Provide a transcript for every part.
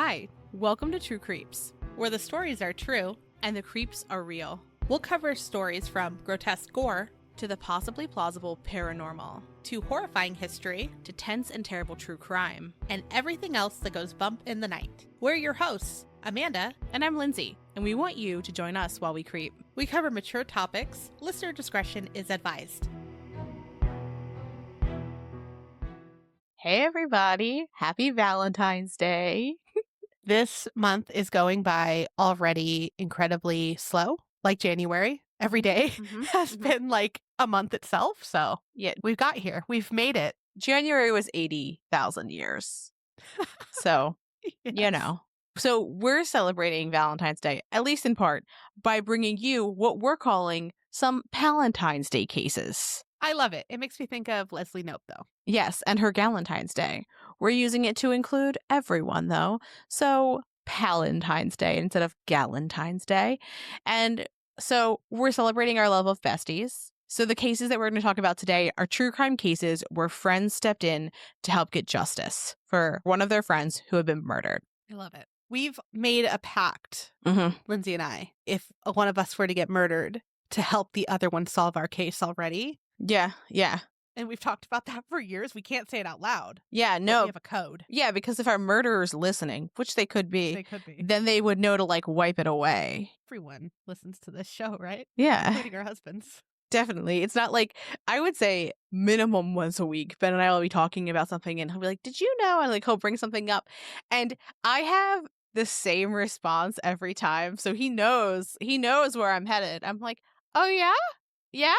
Hi, welcome to True Creeps, where the stories are true and the creeps are real. We'll cover stories from grotesque gore to the possibly plausible paranormal, to horrifying history, to tense and terrible true crime, and everything else that goes bump in the night. We're your hosts, Amanda, and I'm Lindsay, and we want you to join us while we creep. We cover mature topics. Listener discretion is advised. Hey everybody, happy Valentine's Day. This month is going by already incredibly slow, like January. Every day has been like a month itself. So Yeah, we've got here. We've made it. January was 80,000 years. So, Yes. you know. So we're celebrating Valentine's Day, at least in part, by bringing you what we're calling some Pal-entines Day cases. I love it. It makes me think of Leslie Knope, though. Yes, and her Galentine's Day. We're using it to include everyone, though. So Pal-entines Day instead of Galentine's Day. And so we're celebrating our love of besties. So the cases that we're going to talk about today are true crime cases where friends stepped in to help get justice for one of their friends who had been murdered. I love it. We've made a pact, Mm-hmm. Lindsay and I, if one of us were to get murdered, to help the other one solve our case already. Yeah. And we've talked about that for years. We can't say it out loud. Yeah, But no. we have a code. Yeah, because if our murderer's listening, which they could be, They could be. then they would know to like wipe it away. Everyone listens to this show, right? Yeah. Including our husbands. Definitely. It's not like, I would say minimum once a week, Ben and I will be talking about something and he'll be like, did you know? And like, he'll bring something up. And I have the same response every time. So he knows where I'm headed. I'm like, oh yeah? Yeah?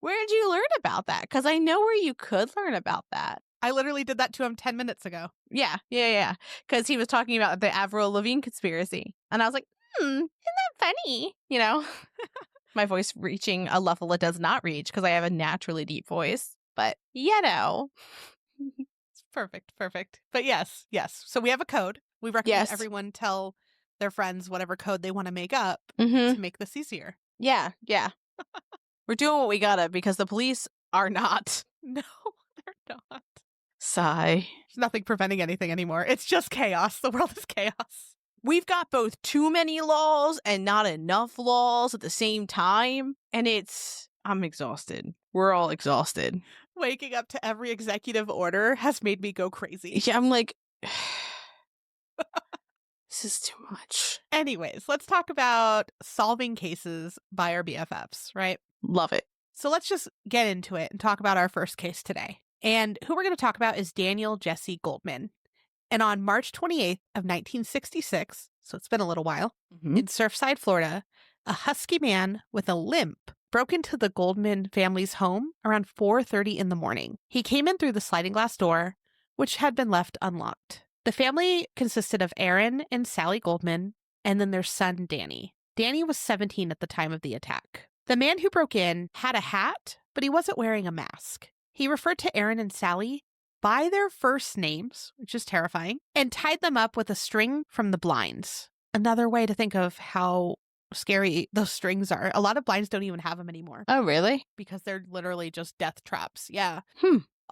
Where did you learn about that? Because I know where you could learn about that. I literally did that to him 10 minutes ago. Yeah. Because he was talking about the Avril Lavigne conspiracy. And I was like, isn't that funny? You know? My voice reaching a level it does not reach because I have a naturally deep voice. But, you know. It's perfect. But yes. So we have a code. We recommend everyone tell their friends whatever code they want to make up to make this easier. Yeah. We're doing what we gotta because the police are not. No, they're not. Sigh. There's nothing preventing anything anymore. It's just chaos. The world is chaos. We've got both too many laws and not enough laws at the same time. And I'm exhausted. We're all exhausted. Waking up to every executive order has made me go crazy. Yeah, I'm like, this is too much. Anyways, let's talk about solving cases by our BFFs, right? Love it. So let's just get into it and talk about our first case today. And who we're going to talk about is Daniel Jesse Goldman. And on March 28th of 1966, so it's been a little while, in Surfside, Florida, a husky man with a limp broke into the Goldman family's home around 4:30 in the morning. He came in through the sliding glass door, which had been left unlocked. The family consisted of Aaron and Sally Goldman, and then their son, Danny. Danny was 17 at the time of the attack. The man who broke in had a hat, but he wasn't wearing a mask. He referred to Aaron and Sally by their first names, which is terrifying, and tied them up with a string from the blinds. Another way to think of how scary those strings are. A lot of blinds don't even have them anymore. Oh, really? Because they're literally just death traps. Yeah.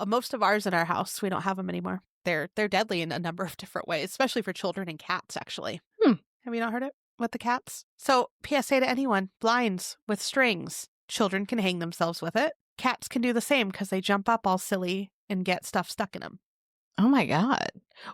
Most of ours in our house, we don't have them anymore. They're deadly in a number of different ways, especially for children and cats, actually. Have you not heard it with the cats? So, PSA to anyone, blinds with strings. Children can hang themselves with it. Cats can do the same because they jump up all silly and get stuff stuck in them. Oh my God.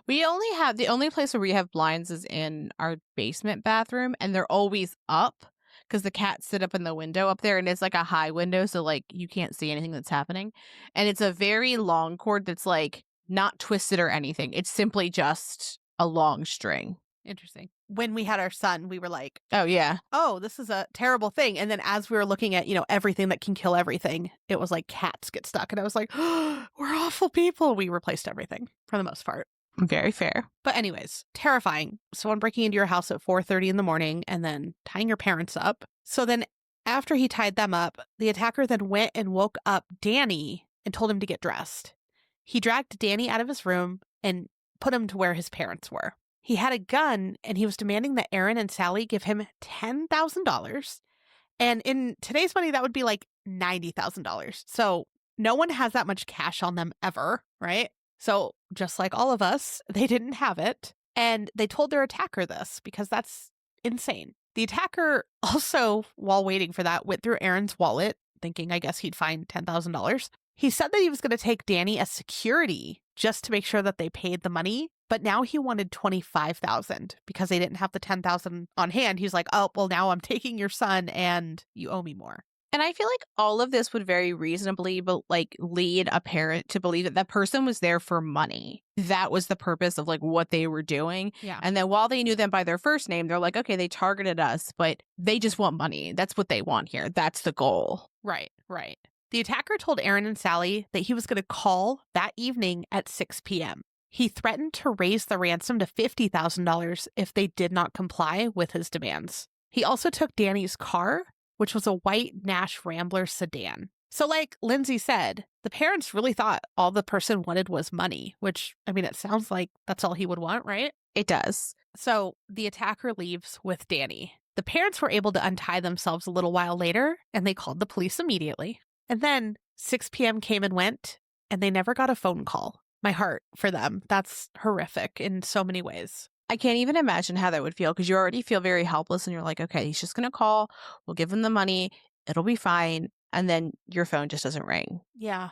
The only place where we have blinds is in our basement bathroom, and they're always up because the cats sit up in the window up there, and it's like a high window, so like you can't see anything that's happening. And it's a very long cord that's like not twisted or anything. It's simply just a long string. Interesting. When we had our son, we were like, oh yeah, oh, this is a terrible thing. And then as we were looking at, everything that can kill everything, it was like cats get stuck. And I was like, oh, we're awful people. We replaced everything for the most part. Very fair. But anyways, terrifying. Someone breaking into your house at 4:30 in the morning and then tying your parents up. So then after he tied them up, the attacker then went and woke up Danny and told him to get dressed. He dragged Danny out of his room and put him to where his parents were. He had a gun, and he was demanding that Aaron and Sally give him $10,000. And in today's money, that would be like $90,000. So no one has that much cash on them ever, right? So just like all of us, they didn't have it. And they told their attacker this because that's insane. The attacker also, while waiting for that, went through Aaron's wallet, thinking I guess he'd find $10,000. He said that he was going to take Danny as security just to make sure that they paid the money, but now he wanted $25,000 because they didn't have the $10,000 on hand. He's like, "Oh, well, now I'm taking your son and you owe me more." And I feel like all of this would very reasonably lead a parent to believe that that person was there for money. That was the purpose of what they were doing. Yeah. And then while they knew them by their first name, they're like, okay, they targeted us, but they just want money. That's what they want here. That's the goal. Right. The attacker told Aaron and Sally that he was going to call that evening at 6 p.m. He threatened to raise the ransom to $50,000 if they did not comply with his demands. He also took Danny's car, which was a white Nash Rambler sedan. So like Lindsay said, the parents really thought all the person wanted was money, which, I mean, it sounds like that's all he would want, right? It does. So the attacker leaves with Danny. The parents were able to untie themselves a little while later, and they called the police immediately. And then 6 p.m. came and went, and they never got a phone call. My heart for them. That's horrific in so many ways. I can't even imagine how that would feel because you already feel very helpless and you're like, okay, he's just going to call. We'll give him the money. It'll be fine. And then your phone just doesn't ring. Yeah.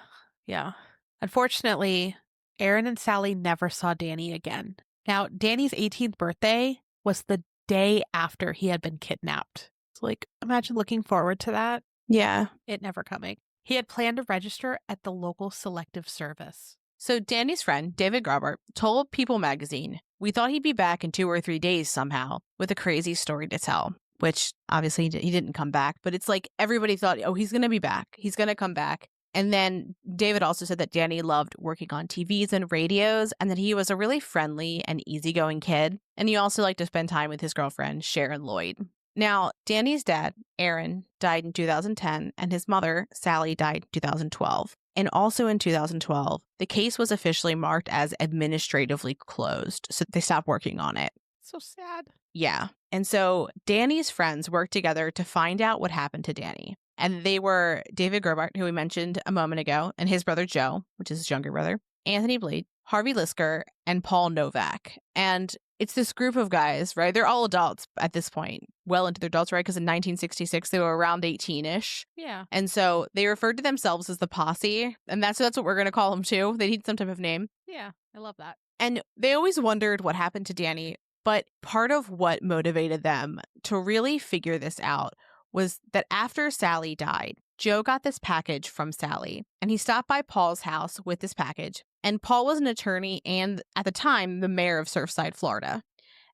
Unfortunately, Aaron and Sally never saw Danny again. Now, Danny's 18th birthday was the day after he had been kidnapped. So imagine looking forward to that. Yeah. It never coming. He had planned to register at the local selective service. So Danny's friend, David Grobart, told People magazine, "We thought he'd be back in 2 or 3 days somehow with a crazy story to tell," which obviously he didn't come back. But it's like everybody thought, oh, he's going to be back. He's going to come back. And then David also said that Danny loved working on TVs and radios and that he was a really friendly and easygoing kid. And he also liked to spend time with his girlfriend, Sharon Lloyd. Now, Danny's dad, Aaron, died in 2010, and his mother, Sally, died in 2012. And also in 2012, the case was officially marked as administratively closed, so they stopped working on it. So sad. Yeah. And so Danny's friends worked together to find out what happened to Danny. And they were David Grobart, who we mentioned a moment ago, and his brother Joe, which is his younger brother, Anthony Blade, Harvey Lisker, and Paul Novak. And it's this group of guys, right? They're all adults at this point, well into their adults, right? Because in 1966, they were around 18-ish. Yeah. And so they referred to themselves as the posse. And that's what we're going to call them, too. They need some type of name. Yeah, I love that. And they always wondered what happened to Danny. But part of what motivated them to really figure this out was that after Sally died, Joe got this package from Sally, and he stopped by Paul's house with this package. And Paul was an attorney and, at the time, the mayor of Surfside, Florida.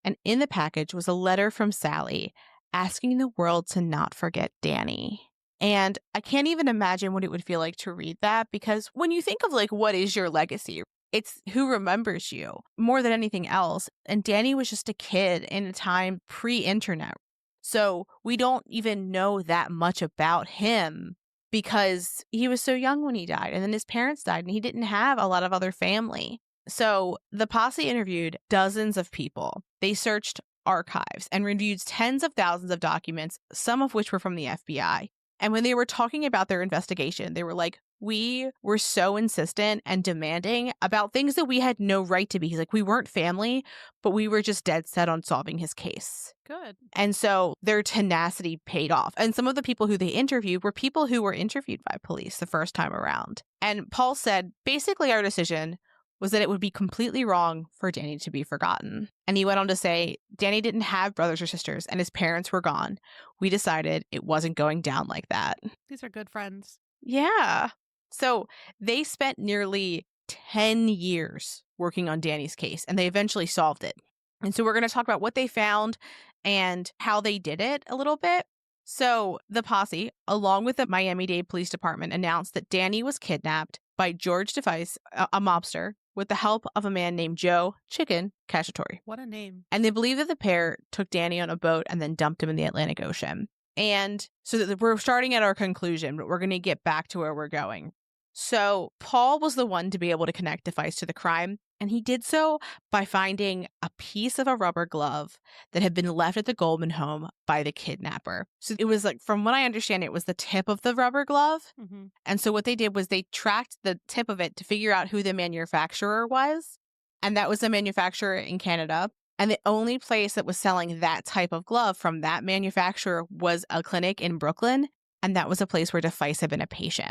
And in the package was a letter from Sally asking the world to not forget Danny. And I can't even imagine what it would feel like to read that, because when you think of what is your legacy, it's who remembers you more than anything else. And Danny was just a kid in a time pre-internet. So we don't even know that much about him because he was so young when he died. And then his parents died and he didn't have a lot of other family. So the posse interviewed dozens of people. They searched archives and reviewed tens of thousands of documents, some of which were from the FBI. And when they were talking about their investigation, they were like, we were so insistent and demanding about things that we had no right to be. He's like, we weren't family, but we were just dead set on solving his case. Good. And so their tenacity paid off. And some of the people who they interviewed were people who were interviewed by police the first time around. And Paul said, basically, our decision was that it would be completely wrong for Danny to be forgotten. And he went on to say, Danny didn't have brothers or sisters, and his parents were gone. We decided it wasn't going down like that. These are good friends. Yeah. So they spent nearly 10 years working on Danny's case, and they eventually solved it. And so we're going to talk about what they found and how they did it a little bit. So the posse, along with the Miami-Dade Police Department, announced that Danny was kidnapped by George DeVice, a mobster, with the help of a man named Joe Chicken Cacciatore. What a name. And they believe that the pair took Danny on a boat and then dumped him in the Atlantic Ocean. And so that we're starting at our conclusion, but we're going to get back to where we're going. So Paul was the one to be able to connect DeVice to the crime, and he did so by finding a piece of a rubber glove that had been left at the Goldman home by the kidnapper. So it was from what I understand, it was the tip of the rubber glove. Mm-hmm. And so what they did was they tracked the tip of it to figure out who the manufacturer was. And that was a manufacturer in Canada. And the only place that was selling that type of glove from that manufacturer was a clinic in Brooklyn. And that was a place where Defice had been a patient.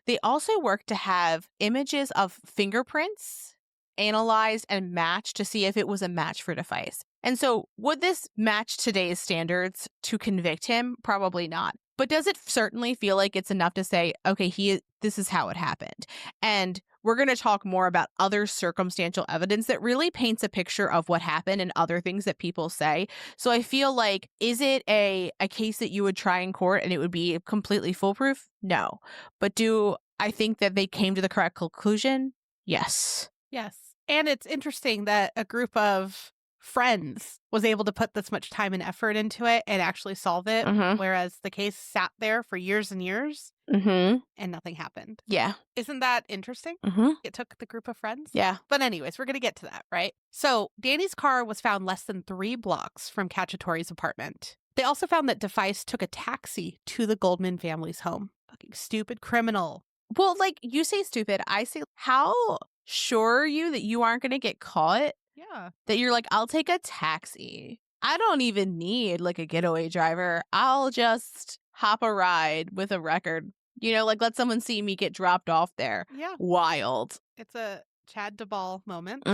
They also worked to have images of fingerprints analyzed and matched to see if it was a match for Defice. And so would this match today's standards to convict him? Probably not. But does it certainly feel like it's enough to say, okay, this is how it happened? And we're going to talk more about other circumstantial evidence that really paints a picture of what happened and other things that people say. So I feel like, is it a case that you would try in court and it would be completely foolproof? No. But do I think that they came to the correct conclusion? Yes. Yes. And it's interesting that a group of friends was able to put this much time and effort into it and actually solve it, whereas the case sat there for years and years and nothing happened. Yeah. Isn't that interesting? It took the group of friends. Yeah. But anyways, we're going to get to that, right? So Danny's car was found less than 3 blocks from Cacciatore's apartment. They also found that Defice took a taxi to the Goldman family's home. Fucking stupid criminal. Well, like, you say stupid. I say, how sure are you that you aren't going to get caught? Yeah. That you're like, I'll take a taxi. I don't even need like a getaway driver. I'll just hop a ride with a record. You know, like, let someone see me get dropped off there. Yeah. Wild. It's a Chad DeBall moment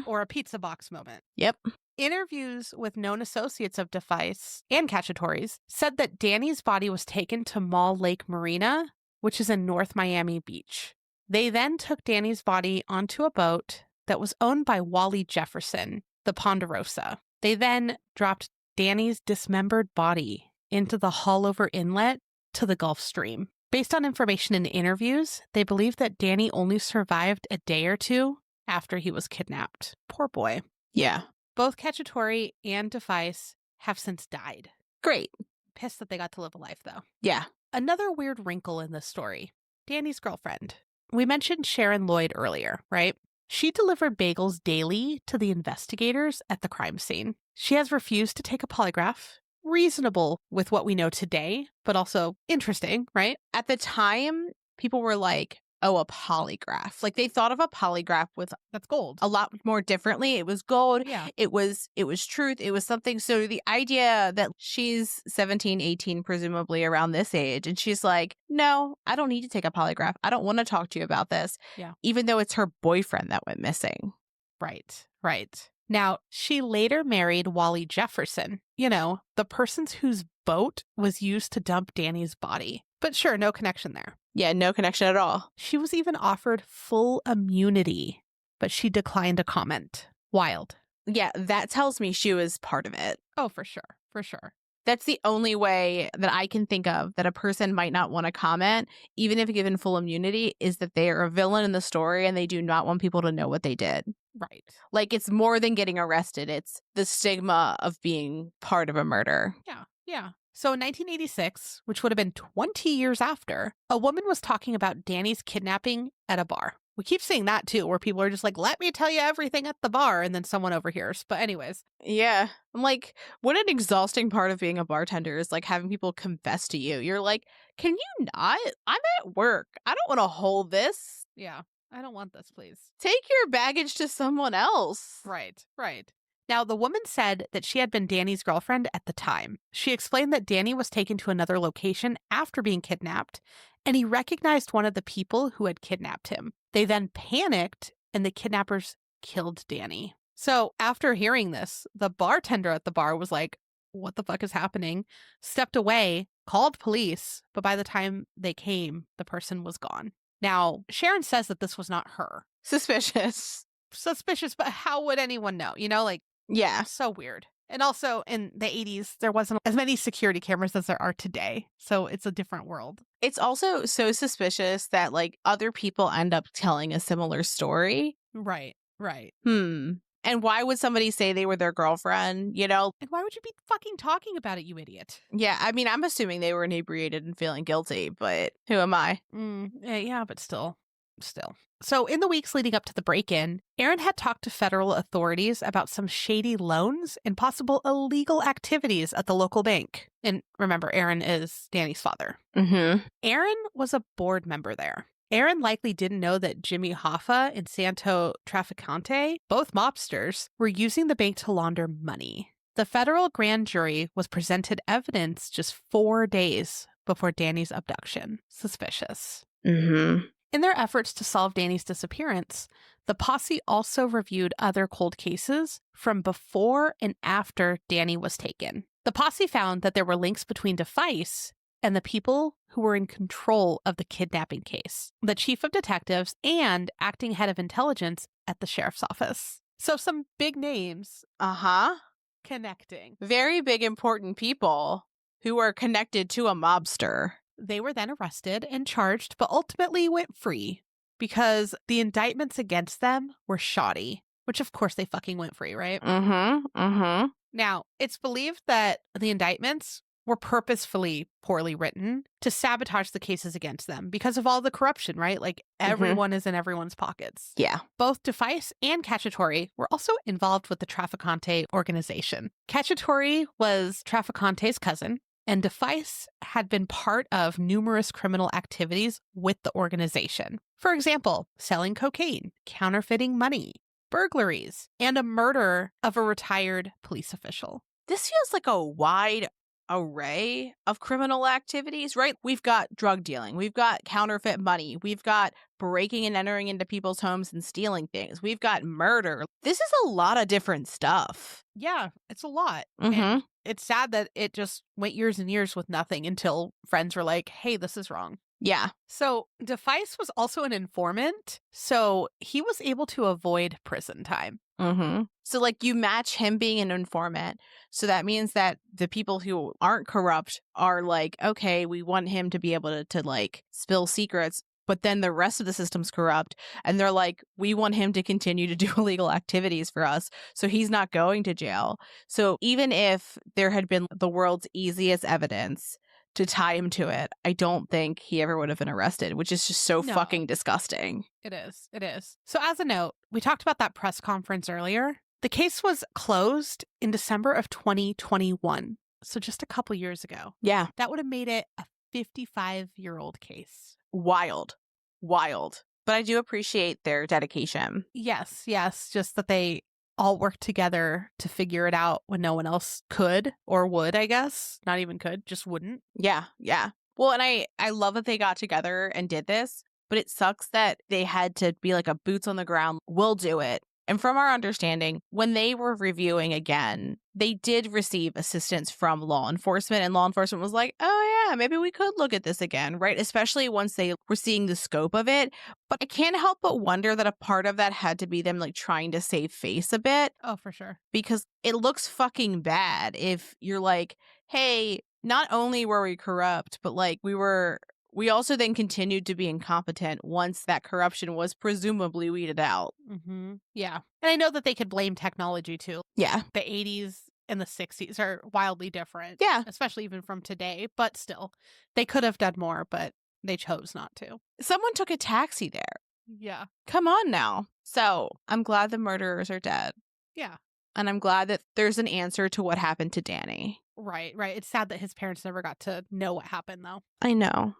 or a pizza box moment. Yep. Interviews with known associates of Defice and Cacciatore's said that Danny's body was taken to Mall Lake Marina, which is in North Miami Beach. They then took Danny's body onto a boat that was owned by Wally Jefferson, the Ponderosa. They then dropped Danny's dismembered body into the Haulover Inlet to the Gulf Stream. Based on information in interviews, they believe that Danny only survived a day or two after he was kidnapped. Poor boy. Yeah. Both Cacciatore and Defice have since died. Great. Pissed that they got to live a life, though. Yeah. Another weird wrinkle in this story. Danny's girlfriend. We mentioned Sharon Lloyd earlier, right? She delivered bagels daily to the investigators at the crime scene. She has refused to take a polygraph. Reasonable with what we know today, but also interesting, right? At the time, people were like, oh, a polygraph. Like, they thought of a polygraph with That's gold. a lot more differently. It was gold. Yeah. It was truth. It was something. So the idea that she's 17, 18, presumably around this age, and she's like, no, I don't need to take a polygraph. I don't want to talk to you about this. Yeah. Even though it's her boyfriend that went missing. Right. Now, she later married Wally Jefferson, the person whose boat was used to dump Danny's body. But sure, no connection there. Yeah, no connection at all. She was even offered full immunity, but she declined to comment. Wild. Yeah, that tells me she was part of it. Oh, for sure. For sure. That's the only way that I can think of that a person might not want to comment, even if given full immunity, is that they are a villain in the story and they do not want people to know what they did. Right. Like, it's more than getting arrested. It's the stigma of being part of a murder. Yeah. So in 1986, which would have been 20 years after, a woman was talking about Danny's kidnapping at a bar. We keep seeing that too, where people are just like, let me tell you everything at the bar, and then someone overhears. But anyways. Yeah. I'm like, what an exhausting part of being a bartender is like having people confess to you. You're like, can you not? I'm at work. I don't want to hold this. Yeah. I don't want this, please. Take your baggage to someone else. Right. Now, the woman said that she had been Danny's girlfriend at the time. She explained that Danny was taken to another location after being kidnapped, and he recognized one of the people who had kidnapped him. They then panicked, and the kidnappers killed Danny. So after hearing this, the bartender at the bar was like, what the fuck is happening? Stepped away, called police, but by the time they came, the person was gone. Now, Sharon says that this was not her. Suspicious, but how would anyone know? Yeah. So weird. And also in the 80s, there wasn't as many security cameras as there are today. So it's a different world. It's also so suspicious that like other people end up telling a similar story. Right. And why would somebody say they were their girlfriend, And why would you be fucking talking about it, you idiot? Yeah, I mean, I'm assuming they were inebriated and feeling guilty, but who am I? Yeah, but still. So in the weeks leading up to the break-in, Aaron had talked to federal authorities about some shady loans and possible illegal activities at the local bank. And remember, Aaron is Danny's father. Mm-hmm. Aaron was a board member there. Aaron likely didn't know that Jimmy Hoffa and Santo Trafficante, both mobsters, were using the bank to launder money. The federal grand jury was presented evidence just 4 days before Danny's abduction. Suspicious. Mm-hmm. In their efforts to solve Danny's disappearance, the posse also reviewed other cold cases from before and after Danny was taken. The posse found that there were links between DeFice and the people who were in control of the kidnapping case, the chief of detectives and acting head of intelligence at the sheriff's office. So some big names Uh-huh. connecting. Very big, important people who are connected to a mobster. They were then arrested and charged, but ultimately went free because the indictments against them were shoddy, which of course they fucking went free, right? Mm-hmm. Mm-hmm. Now, it's believed that the indictments were purposefully poorly written to sabotage the cases against them because of all the corruption, right? Like everyone is in everyone's pockets. Yeah. Both DeFice and Cacciatore were also involved with the Trafficante organization. Cacciatore was Trafficante's cousin, and DeFice had been part of numerous criminal activities with the organization. For example, selling cocaine, counterfeiting money, burglaries, and a murder of a retired police official. This feels like a wide array of criminal activities, right? We've got drug dealing, we've got counterfeit money, we've got breaking and entering into people's homes and stealing things, we've got murder. This is a lot of different stuff. Yeah, it's a lot. Mm-hmm. And it's sad that it just went years and years with nothing until friends were like, hey, this is wrong. Yeah. So DeFice was also an informant, so he was able to avoid prison time. Mm-hmm. So, like, you match him being an informant. So that means that the people who aren't corrupt are like, okay, we want him to be able to like, spill secrets. But then the rest of the system's corrupt. And they're like, we want him to continue to do illegal activities for us. So he's not going to jail. So even if there had been the world's easiest evidence to tie him to it, I don't think he ever would have been arrested, which is just so fucking disgusting. It is. It is. So as a note, we talked about that press conference earlier. The case was closed in December of 2021. So just a couple years ago. Yeah. That would have made it a 55-year-old case. Wild. But I do appreciate their dedication. Yes. Just that they all worked together to figure it out when no one else could or would, I guess. Not even could, just wouldn't. Yeah. Well, and I love that they got together and did this, but it sucks that they had to be like a boots on the ground, we'll do it. And from our understanding, when they were reviewing again, they did receive assistance from law enforcement, and law enforcement was like, oh yeah, maybe we could look at this again, right? Especially once they were seeing the scope of it. But I can't help but wonder that a part of that had to be them like trying to save face a bit. Oh, for sure. Because it looks fucking bad if you're like, hey, not only were we corrupt, but like we also then continued to be incompetent once that corruption was presumably weeded out. Mm-hmm. Yeah. And I know that they could blame technology too. Yeah. The 80s and the 60s are wildly different. Yeah. Especially even from today. But still, they could have done more, but they chose not to. Someone took a taxi there. Yeah. Come on now. So I'm glad the murderers are dead. Yeah. And I'm glad that there's an answer to what happened to Danny. Right. It's sad that his parents never got to know what happened, though. I know.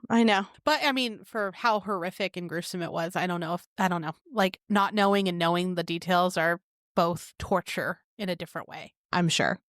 But I mean, for how horrific and gruesome it was, I don't know. Like, not knowing and knowing the details are both torture in a different way. I'm sure.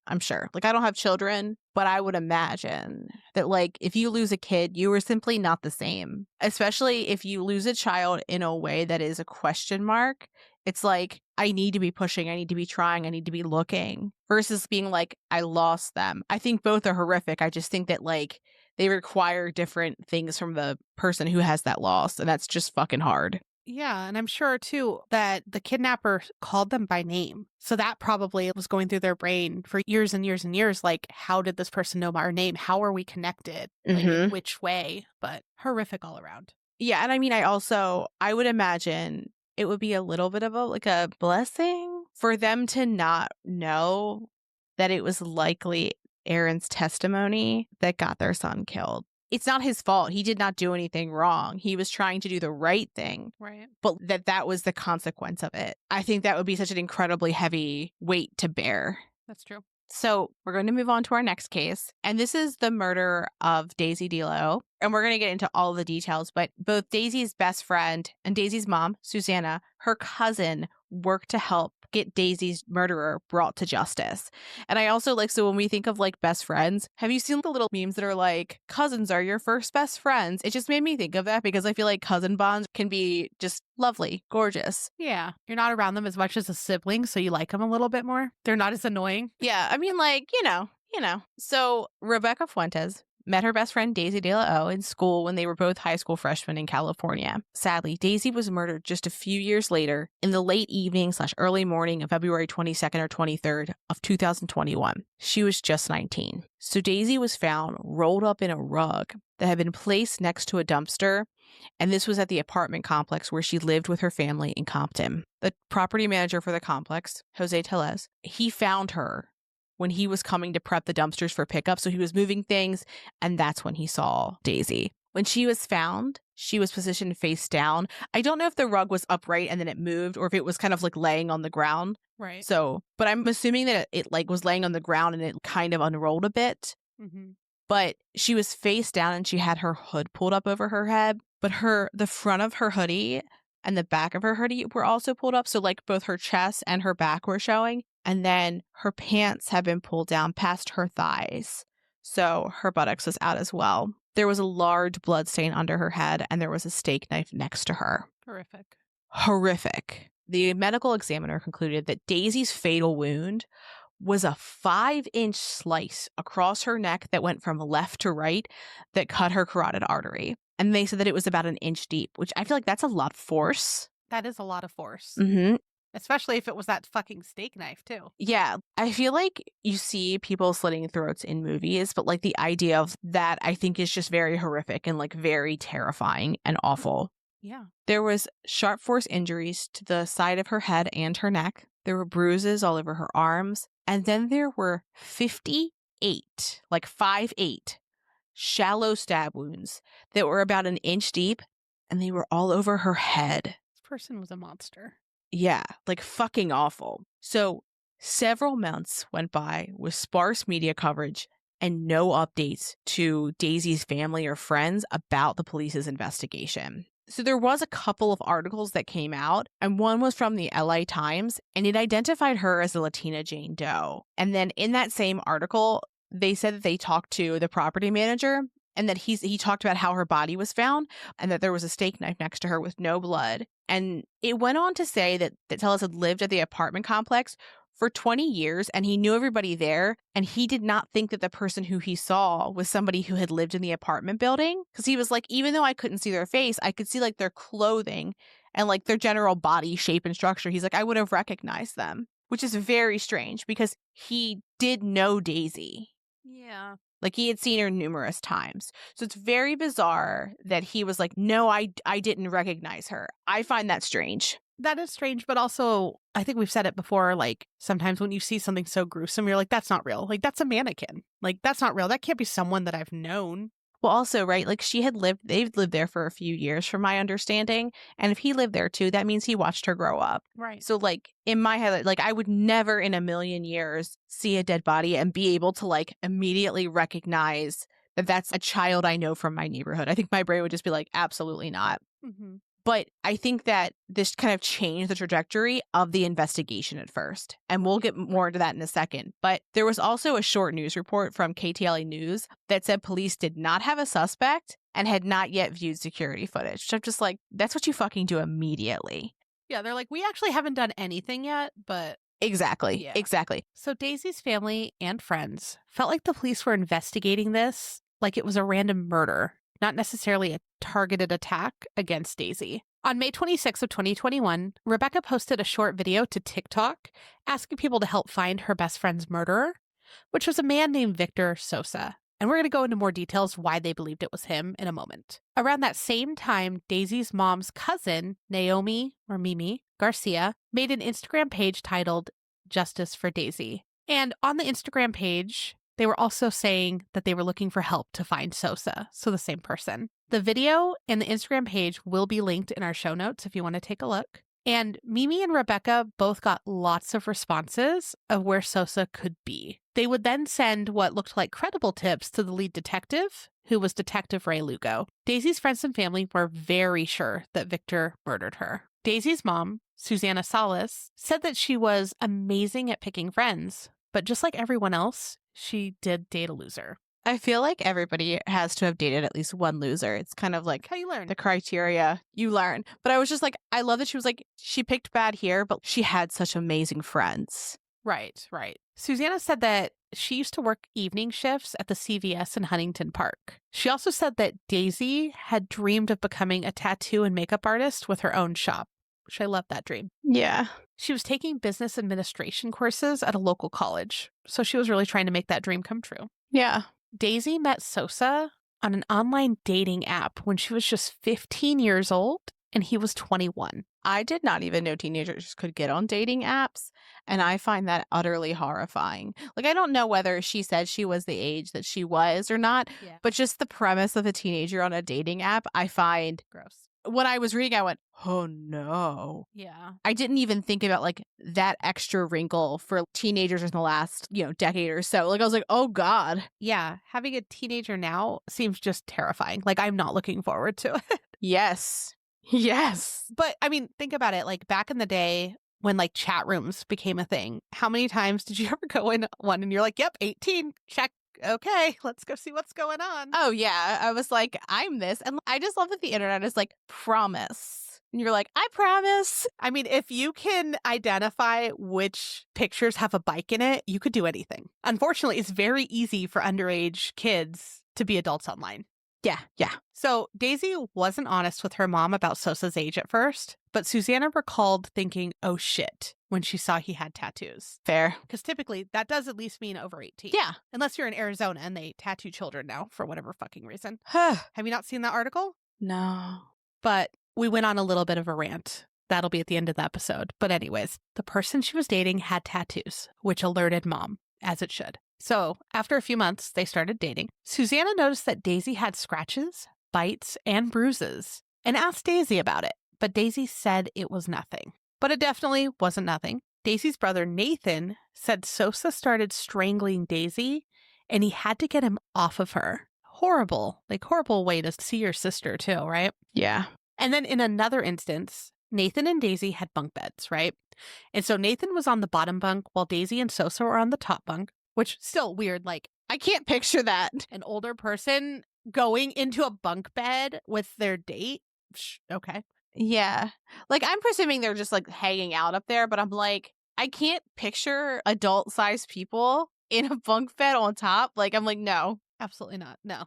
Like, I don't have children, but I would imagine that, like, if you lose a kid, you are simply not the same. Especially if you lose a child in a way that is a question mark. It's like, I need to be pushing, I need to be trying, I need to be looking, versus being like, I lost them. I think both are horrific. I just think that, like, they require different things from the person who has that loss, and that's just fucking hard. Yeah, and I'm sure, too, that the kidnapper called them by name. So that probably was going through their brain for years and years and years. Like, how did this person know our name? How are we connected? Like, in which way? But horrific all around. Yeah, and I mean, I would imagine it would be a little bit of a blessing for them to not know that it was likely Aaron's testimony that got their son killed. It's not his fault. He did not do anything wrong. He was trying to do the right thing. Right. But that was the consequence of it. I think that would be such an incredibly heavy weight to bear. That's true. So we're going to move on to our next case. And this is the murder of Daisy DeLo. And we're going to get into all the details. But both Daisy's best friend and Daisy's mom, Susanna, her cousin, worked to help get Daisy's murderer brought to justice. And I also like, so when we think of like best friends, have you seen the little memes that are like, cousins are your first best friends? It just made me think of that because I feel like cousin bonds can be just lovely, gorgeous. Yeah. You're not around them as much as a sibling, so you like them a little bit more. They're not as annoying. Yeah. I mean, like, you know. So Rebecca Fuentes met her best friend Daisy De La O in school when they were both high school freshmen in California. Sadly, Daisy was murdered just a few years later in the late evening/early morning of February 22nd or 23rd of 2021. She was just 19. So Daisy was found rolled up in a rug that had been placed next to a dumpster, and this was at the apartment complex where she lived with her family in Compton. The property manager for the complex, Jose Tellez, he found her when he was coming to prep the dumpsters for pickup. So he was moving things, and that's when he saw Daisy. When she was found, she was positioned face down. I don't know if the rug was upright and then it moved or if it was kind of like laying on the ground. Right. So, but I'm assuming that it like was laying on the ground and it kind of unrolled a bit. Mm-hmm. But she was face down and she had her hood pulled up over her head. But the front of her hoodie and the back of her hoodie were also pulled up. So like both her chest and her back were showing. And then her pants had been pulled down past her thighs. So her buttocks was out as well. There was a large blood stain under her head and there was a steak knife next to her. Horrific. The medical examiner concluded that Daisy's fatal wound was a 5-inch slice across her neck that went from left to right that cut her carotid artery. And they said that it was about an inch deep, which I feel like that's a lot of force. That is a lot of force. Mm-hmm. Especially if it was that fucking steak knife, too. Yeah. I feel like you see people slitting throats in movies, but like the idea of that, I think is just very horrific and like very terrifying and awful. Yeah. There was sharp force injuries to the side of her head and her neck. There were bruises all over her arms. And then there were 58, like 5'8", shallow stab wounds that were about an inch deep, and they were all over her head. This person was a monster. Yeah, like fucking awful. So several months went by with sparse media coverage and no updates to Daisy's family or friends about the police's investigation. So there was a couple of articles that came out, and one was from the LA Times, and it identified her as the Latina Jane Doe. And then in that same article, they said that they talked to the property manager and that he talked about how her body was found and that there was a steak knife next to her with no blood. And it went on to say that Tellez had lived at the apartment complex for 20 years and he knew everybody there. And he did not think that the person who he saw was somebody who had lived in the apartment building. Because he was like, even though I couldn't see their face, I could see like their clothing and like their general body shape and structure. He's like, I would have recognized them, which is very strange because he did know Daisy. Yeah. Like he had seen her numerous times. So it's very bizarre that he was like, no, I didn't recognize her. I find that strange. That is strange, but also I think we've said it before, like sometimes when you see something so gruesome, you're like, that's not real. Like that's a mannequin. Like that's not real. That can't be someone that I've known. Well, also, right, like they've lived there for a few years from my understanding. And if he lived there too, that means he watched her grow up. Right. So like in my head, like I would never in a million years see a dead body and be able to like immediately recognize that that's a child I know from my neighborhood. I think my brain would just be like, absolutely not. Mm-hmm. But I think that this kind of changed the trajectory of the investigation at first. And we'll get more into that in a second. But there was also a short news report from KTLA News that said police did not have a suspect and had not yet viewed security footage. So I'm just like, that's what you fucking do immediately. Yeah, they're like, we actually haven't done anything yet, but... Exactly. Yeah. Exactly. So Daisy's family and friends felt like the police were investigating this like it was a random murder, not necessarily a targeted attack against Daisy. On May 26th of 2021, Rebecca posted a short video to TikTok asking people to help find her best friend's murderer, which was a man named Victor Sosa. And we're going to go into more details why they believed it was him in a moment. Around that same time, Daisy's mom's cousin, Naomi, or Mimi, Garcia, made an Instagram page titled Justice for Daisy. And on the Instagram page, they were also saying that they were looking for help to find Sosa, so the same person. The video and the Instagram page will be linked in our show notes if you want to take a look. And Mimi and Rebecca both got lots of responses of where Sosa could be. They would then send what looked like credible tips to the lead detective, who was Detective Ray Lugo. Daisy's friends and family were very sure that Victor murdered her. Daisy's mom, Susanna Salas, said that she was amazing at picking friends, but just like everyone else, she did date a loser. I feel like everybody has to have dated at least one loser. It's kind of like How you learn. the criteria you learn. But I was just like, I love that she was like, she picked bad here, but she had such amazing friends. Right. Susanna said that she used to work evening shifts at the CVS in Huntington Park. She also said that Daisy had dreamed of becoming a tattoo and makeup artist with her own shop, which I love that dream. Yeah. She was taking business administration courses at a local college, so she was really trying to make that dream come true. Yeah. Daisy met Sosa on an online dating app when she was just 15 years old and he was 21. I did not even know teenagers could get on dating apps, and I find that utterly horrifying. Like, I don't know whether she said she was the age that she was or not, but just the premise of a teenager on a dating app, I find gross. When I was reading, I went, oh no. Yeah. I didn't even think about like that extra wrinkle for teenagers in the last, decade or so. Like I was like, oh God. Yeah. Having a teenager now seems just terrifying. Like I'm not looking forward to it. Yes. Yes. But I mean, think about it. Like back in the day when like chat rooms became a thing, how many times did you ever go in one and you're like, yep, 18, check. Okay, let's go see what's going on. Oh, yeah. I was like, I'm this. And I just love that the internet is like, promise. And you're like, I promise. I mean, if you can identify which pictures have a bike in it, you could do anything. Unfortunately, it's very easy for underage kids to be adults online. Yeah. So Daisy wasn't honest with her mom about Sosa's age at first, but Susanna recalled thinking, oh shit, when she saw he had tattoos. Fair. Because typically that does at least mean over 18. Yeah. Unless you're in Arizona and they tattoo children now for whatever fucking reason. Have you not seen that article? No. But we went on a little bit of a rant. That'll be at the end of the episode. But anyways, the person she was dating had tattoos, which alerted mom, as it should. So after a few months, they started dating. Susanna noticed that Daisy had scratches, bites, and bruises and asked Daisy about it. But Daisy said it was nothing. But it definitely wasn't nothing. Daisy's brother, Nathan, said Sosa started strangling Daisy and he had to get him off of her. Horrible way to see your sister too, right? Yeah. And then in another instance, Nathan and Daisy had bunk beds, right? And so Nathan was on the bottom bunk while Daisy and Sosa were on the top bunk, which still weird. Like, I can't picture that. An older person going into a bunk bed with their date. Okay. Yeah. Like, I'm presuming they're just like hanging out up there, but I'm like, I can't picture adult-sized people in a bunk bed on top. Like, I'm like, no. Absolutely not. No.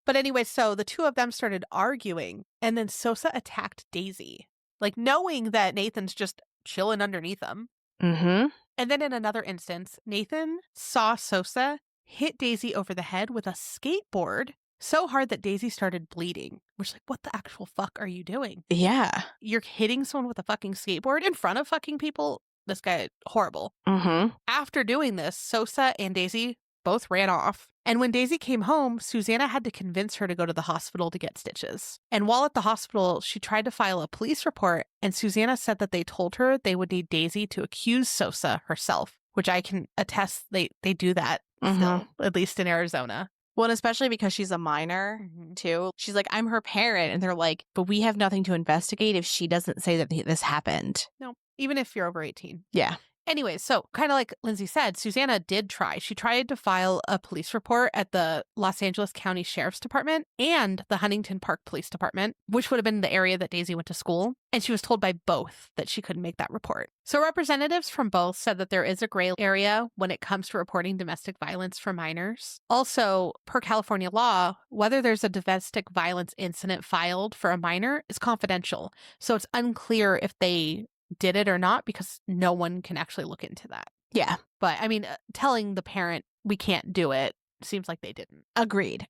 But anyway, so the two of them started arguing, and then Sosa attacked Daisy, like knowing that Nathan's just chilling underneath them. Mm-hmm. And then in another instance, Nathan saw Sosa hit Daisy over the head with a skateboard so hard that Daisy started bleeding. Which, like, what the actual fuck are you doing? Yeah. You're hitting someone with a fucking skateboard in front of fucking people? This guy, horrible. Mm-hmm. After doing this, Sosa and Daisy both ran off. And when Daisy came home, Susanna had to convince her to go to the hospital to get stitches. And while at the hospital, she tried to file a police report, and Susanna said that they told her they would need Daisy to accuse Sosa herself, which I can attest they do that still, at least in Arizona. Well, and especially because she's a minor, too. She's like, I'm her parent. And they're like, but we have nothing to investigate if she doesn't say that this happened. No, even if you're over 18. Yeah. Anyway, so kind of like Lindsay said, Susanna did try. She tried to file a police report at the Los Angeles County Sheriff's Department and the Huntington Park Police Department, which would have been the area that Daisy went to school. And she was told by both that she couldn't make that report. So representatives from both said that there is a gray area when it comes to reporting domestic violence for minors. Also, per California law, whether there's a domestic violence incident filed for a minor is confidential. So it's unclear if they did it or not because no one can actually look into that. Yeah. But I mean, telling the parent we can't do it seems like they didn't. Agreed.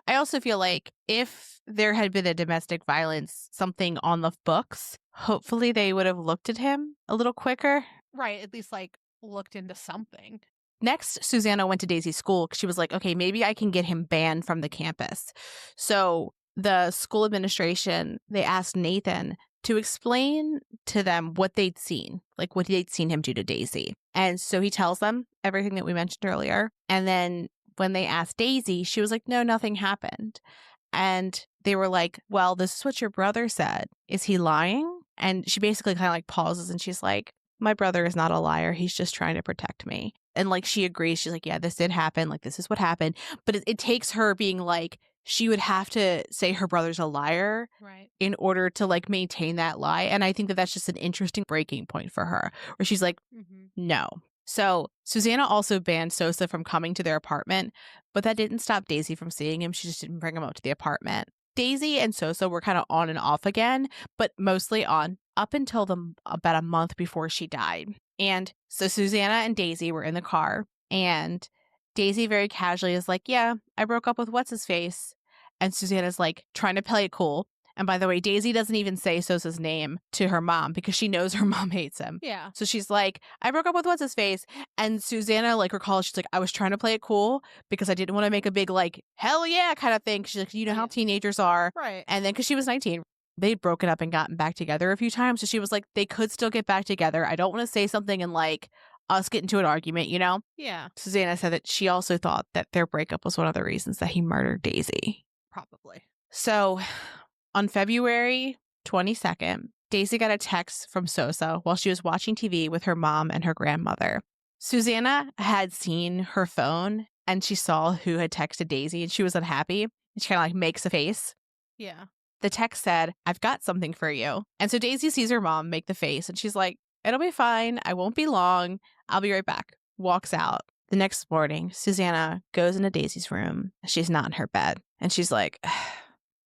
I also feel like if there had been a domestic violence something on the books, hopefully they would have looked at him a little quicker. Right. At least like looked into something. Next, Susanna went to Daisy's school because she was like, okay, maybe I can get him banned from the campus. So the school administration, they asked Nathan to explain to them what they'd seen, like what they'd seen him do to Daisy. And so he tells them everything that we mentioned earlier. And then when they asked Daisy, she was like, no, nothing happened. And they were like, well, this is what your brother said. Is he lying? And she basically kind of like pauses and she's like, my brother is not a liar. He's just trying to protect me. And like she agrees. She's like, yeah, this did happen. Like, this is what happened. But it takes her being like, she would have to say her brother's a liar Right. in order to like maintain that lie. And I think that that's just an interesting breaking point for her, where she's like, no. So Susanna also banned Sosa from coming to their apartment, but that didn't stop Daisy from seeing him. She just didn't bring him out to the apartment. Daisy and Sosa were kind of on and off again, but mostly on up until about a month before she died. And so Susanna and Daisy were in the car, and Daisy very casually is like, yeah, I broke up with what's-his-face. And Susanna's like trying to play it cool. And by the way, Daisy doesn't even say Sosa's name to her mom because she knows her mom hates him. Yeah. So she's like, I broke up with what's-his-face. And Susanna like recalls, she's like, I was trying to play it cool because I didn't want to make a big like, hell yeah kind of thing. She's like, you know how teenagers are. Right. And then because she was 19, they'd broken up and gotten back together a few times. So she was like, they could still get back together. I don't want to say something and like us get into an argument, you know? Yeah. Susanna said that she also thought that their breakup was one of the reasons that he murdered Daisy. Probably. So on February 22nd, Daisy got a text from Sosa while she was watching TV with her mom and her grandmother. Susanna had seen her phone and she saw who had texted Daisy and she was unhappy. She kind of like makes a face. Yeah. The text said, I've got something for you. And so Daisy sees her mom make the face and she's like, it'll be fine. I won't be long. I'll be right back. Walks out. The next morning, Susanna goes into Daisy's room. She's not in her bed. And she's like,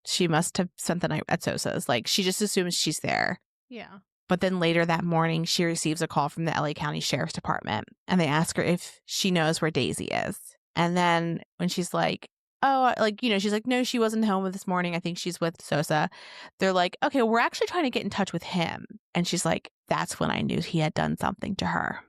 she must have spent the night at Sosa's. Like, she just assumes she's there. Yeah. But then later that morning, she receives a call from the LA County Sheriff's Department. And they ask her if she knows where Daisy is. And then when she's like, oh, like, you know, she's like, no, she wasn't home this morning. I think she's with Sosa. They're like, okay, we're actually trying to get in touch with him. And she's like, that's when I knew he had done something to her.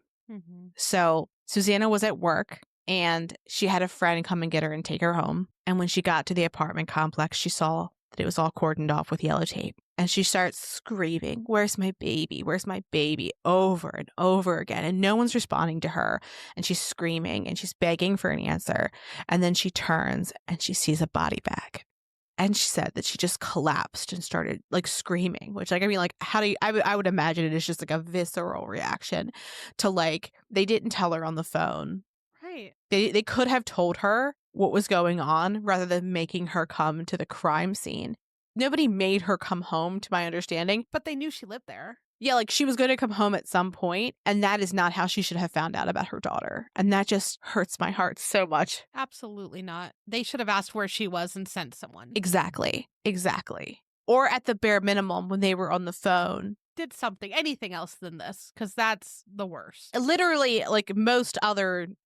So Susanna was at work and she had a friend come and get her and take her home. And when she got to the apartment complex, she saw that it was all cordoned off with yellow tape. And she starts screaming, where's my baby? Where's my baby? Over and over again. And no one's responding to her. And she's screaming and she's begging for an answer. And then she turns and she sees a body bag. And she said that she just collapsed and started like screaming, which like, I mean, like, how do you, I would imagine it is just like a visceral reaction to like, they didn't tell her on the phone. Right. They could have told her what was going on rather than making her come to the crime scene. Nobody made her come home, to my understanding. But they knew she lived there. Yeah, like she was going to come home at some point, and that is not how she should have found out about her daughter. And that just hurts my heart so much. Absolutely not. They should have asked where she was and sent someone. Exactly. Or at the bare minimum, when they were on the phone, did something, anything else than this, because that's the worst. Literally, like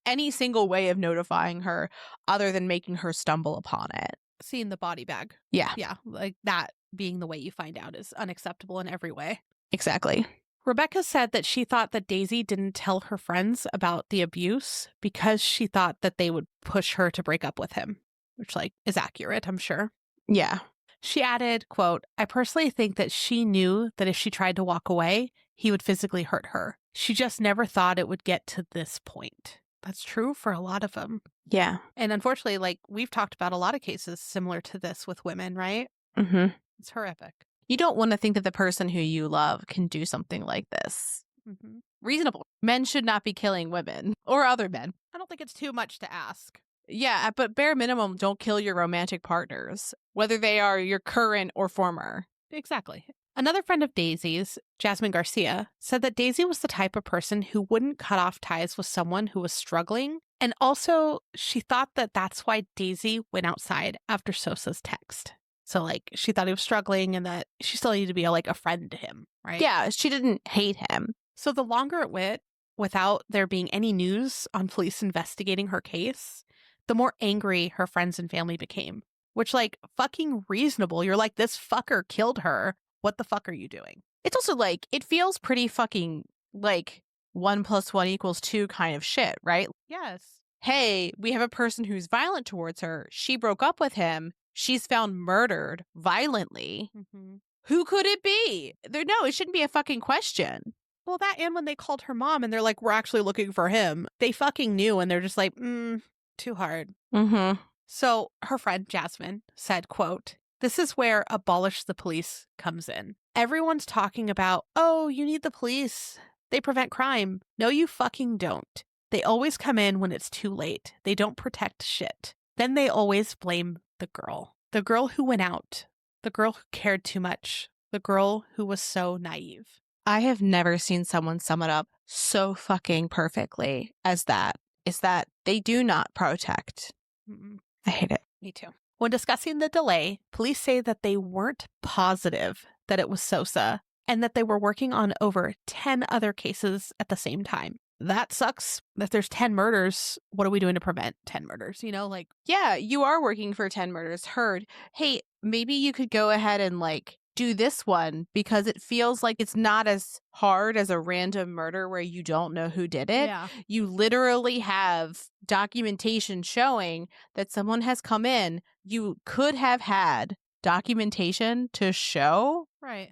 any single way of notifying her other than making her stumble upon it. Seeing the body bag. Yeah. Yeah, like that being the way you find out is unacceptable in every way. Exactly. Rebecca said that she thought that Daisy didn't tell her friends about the abuse because she thought that they would push her to break up with him, which like is accurate, I'm sure. Yeah. She added, quote, I personally think that she knew that if she tried to walk away, he would physically hurt her. She just never thought it would get to this point. That's true for a lot of them. Yeah. And unfortunately, like we've talked about a lot of cases similar to this with women, right? Mm-hmm. It's horrific. You don't want to think that the person who you love can do something like this. Mm-hmm. Reasonable. Men should not be killing women or other men. I don't think it's too much to ask. Yeah, but bare minimum, don't kill your romantic partners, whether they are your current or former. Exactly. Another friend of Daisy's, Jasmine Garcia, said that Daisy was the type of person who wouldn't cut off ties with someone who was struggling. And also, she thought that that's why Daisy went outside after Sosa's text. So, like, she thought he was struggling and that she still needed to be, like, a friend to him, right? Yeah, she didn't hate him. So the longer it went, without there being any news on police investigating her case, the more angry her friends and family became. Which, like, fucking reasonable. You're like, this fucker killed her. What the fuck are you doing? It's also, like, it feels pretty fucking, like, 1 + 1 = 2 kind of shit, right? Yes. Hey, we have a person who's violent towards her. She broke up with him. She's found murdered violently. Mm-hmm. Who could it be? No, it shouldn't be a fucking question. Well, that and when they called her mom and they're like, we're actually looking for him. They fucking knew and they're just like, too hard. Mm-hmm. So her friend Jasmine said, quote, "This is where abolish the police comes in. Everyone's talking about, oh, you need the police. They prevent crime. No, you fucking don't. They always come in when it's too late. They don't protect shit. Then they always blame the girl who went out, the girl who cared too much, the girl who was so naive." I have never seen someone sum it up so fucking perfectly as that. Is that they do not protect. I hate it. Me too. When discussing the delay, police say that they weren't positive that it was Sosa and that they were working on over 10 other cases at the same time. That sucks. If there's 10 murders, what are we doing to prevent 10 murders? You know, like. Yeah, you are working for 10 murders. Heard. Hey, maybe you could go ahead and do this one because it feels like it's not as hard as a random murder where you don't know who did it. Yeah. You literally have documentation showing that someone has come in. You could have had documentation to show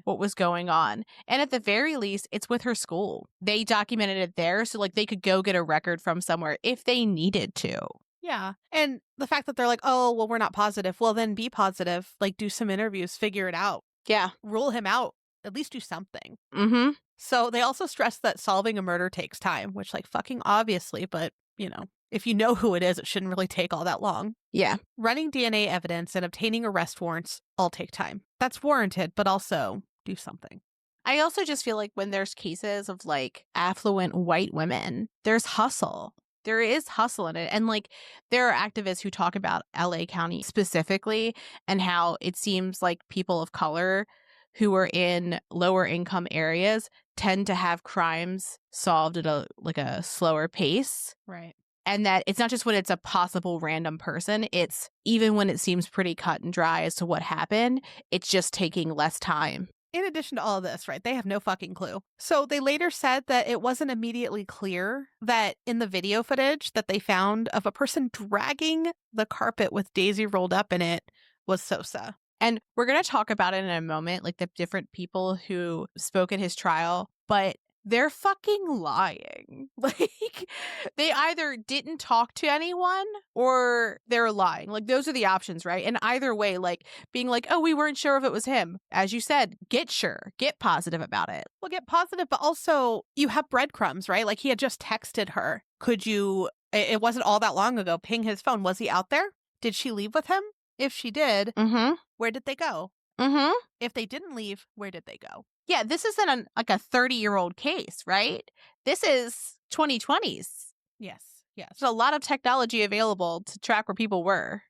what was going on. And at the very least, it's with her school. They documented it there so they could go get a record from somewhere if they needed to. Yeah. And the fact that they're like, oh, well, we're not positive. Well, then be positive. Do some interviews, figure it out. Yeah. Rule him out. At least do something. Mm-hmm. So they also stress that solving a murder takes time, which fucking obviously, but if you know who it is, it shouldn't really take all that long. Yeah. Running DNA evidence and obtaining arrest warrants all take time. That's warranted, but also do something. I also just feel like when there's cases of affluent white women, there's hustle. There is hustle in it. And there are activists who talk about LA County specifically and how it seems like people of color who are in lower income areas tend to have crimes solved at a slower pace. Right. And that it's not just when it's a possible random person, it's even when it seems pretty cut and dry as to what happened, it's just taking less time. In addition to all of this, right, they have no fucking clue. So they later said that it wasn't immediately clear that in the video footage that they found of a person dragging the carpet with Daisy rolled up in it was Sosa. And we're going to talk about it in a moment, the different people who spoke at his trial, but they're fucking lying. They either didn't talk to anyone or they're lying. Those are the options, right? And either way, being oh, we weren't sure if it was him. As you said, get sure, get positive about it. Well, get positive, but also you have breadcrumbs, right? He had just texted her. Could you, it wasn't all that long ago, ping his phone. Was he out there? Did she leave with him? If she did, where did they go? If they didn't leave, where did they go? Yeah, this isn't a 30-year-old case, right? This is 2020s. Yes. There's a lot of technology available to track where people were.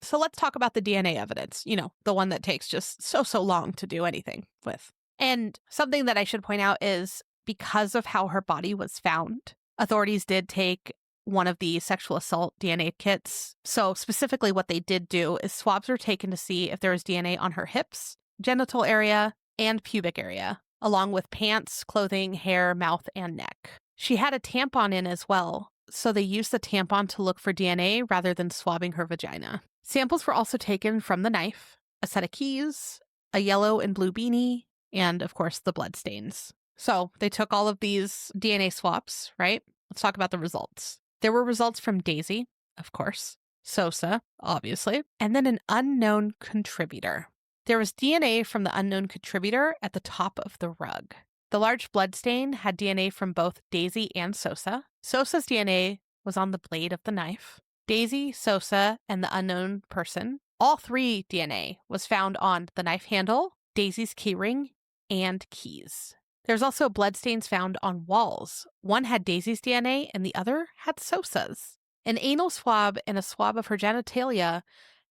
So let's talk about the DNA evidence, the one that takes just so long to do anything with. And something that I should point out is because of how her body was found, authorities did take one of the sexual assault DNA kits. So specifically what they did do is swabs were taken to see if there was DNA on her hips, genital area, and pubic area, along with pants, clothing, hair, mouth, and neck. She had a tampon in as well, so they used the tampon to look for DNA rather than swabbing her vagina. Samples were also taken from the knife, a set of keys, a yellow and blue beanie, and of course the bloodstains. So they took all of these DNA swaps, right? Let's talk about the results. There were results from Daisy, of course, Sosa, obviously, and then an unknown contributor. There was DNA from the unknown contributor at the top of the rug. The large bloodstain had DNA from both Daisy and Sosa. Sosa's DNA was on the blade of the knife. Daisy, Sosa, and the unknown person, all three DNA was found on the knife handle, Daisy's keyring, and keys. There's also bloodstains found on walls. One had Daisy's DNA and the other had Sosa's. An anal swab and a swab of her genitalia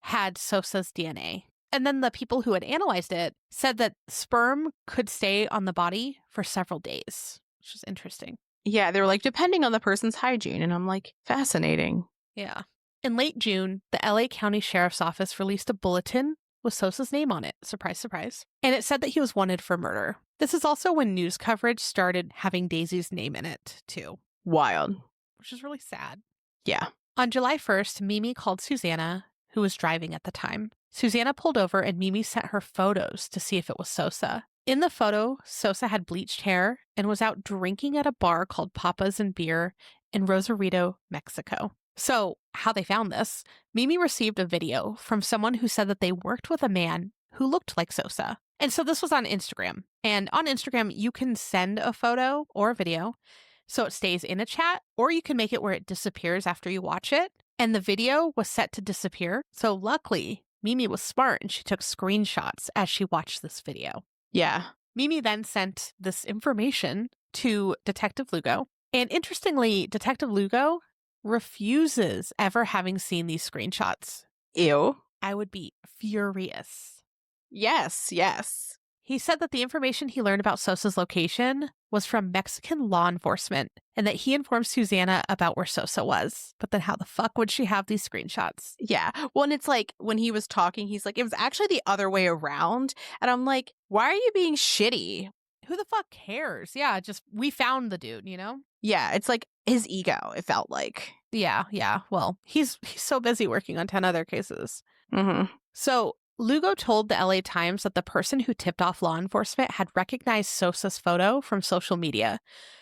had Sosa's DNA. And then the people who had analyzed it said that sperm could stay on the body for several days, which is interesting. Yeah, they were depending on the person's hygiene. And I'm fascinating. Yeah. In late June, the LA County Sheriff's Office released a bulletin with Sosa's name on it. Surprise, surprise. And it said that he was wanted for murder. This is also when news coverage started having Daisy's name in it, too. Wild. Which is really sad. Yeah. On July 1st, Mimi called Susanna, who was driving at the time. Susanna pulled over and Mimi sent her photos to see if it was Sosa. In the photo, Sosa had bleached hair and was out drinking at a bar called Papas and Beer in Rosarito, Mexico. So, how they found this, Mimi received a video from someone who said that they worked with a man who looked like Sosa. And so this was on Instagram. And on Instagram, you can send a photo or a video so it stays in a chat, or you can make it where it disappears after you watch it. And the video was set to disappear. So luckily, Mimi was smart and she took screenshots as she watched this video. Yeah. Mimi then sent this information to Detective Lugo. And interestingly, Detective Lugo refuses ever having seen these screenshots. Ew. I would be furious. Yes. He said that the information he learned about Sosa's location was from Mexican law enforcement and that he informed Susanna about where Sosa was. But then how the fuck would she have these screenshots? Yeah. Well, and it's like when he was talking, he's like, it was actually the other way around. And I'm like, why are you being shitty? Who the fuck cares? Yeah, just we found the dude, you know? Yeah, it's like his ego, it felt like. Yeah. Well, he's so busy working on 10 other cases. Mm-hmm. So Lugo told the LA Times that the person who tipped off law enforcement had recognized Sosa's photo from social media.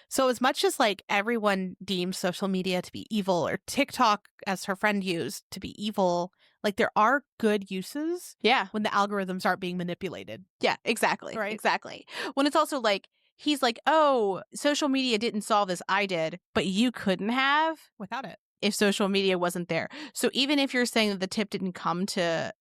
So as much as like everyone deems social media to be evil, or TikTok, as her friend used, to be evil, like there are good uses when the algorithms aren't being manipulated. Yeah, exactly. Right? Exactly. When it's also like, he's like, oh, social media didn't solve this, I did, but you couldn't have Without it. if social media wasn't there. So even if you're saying that the tip didn't come to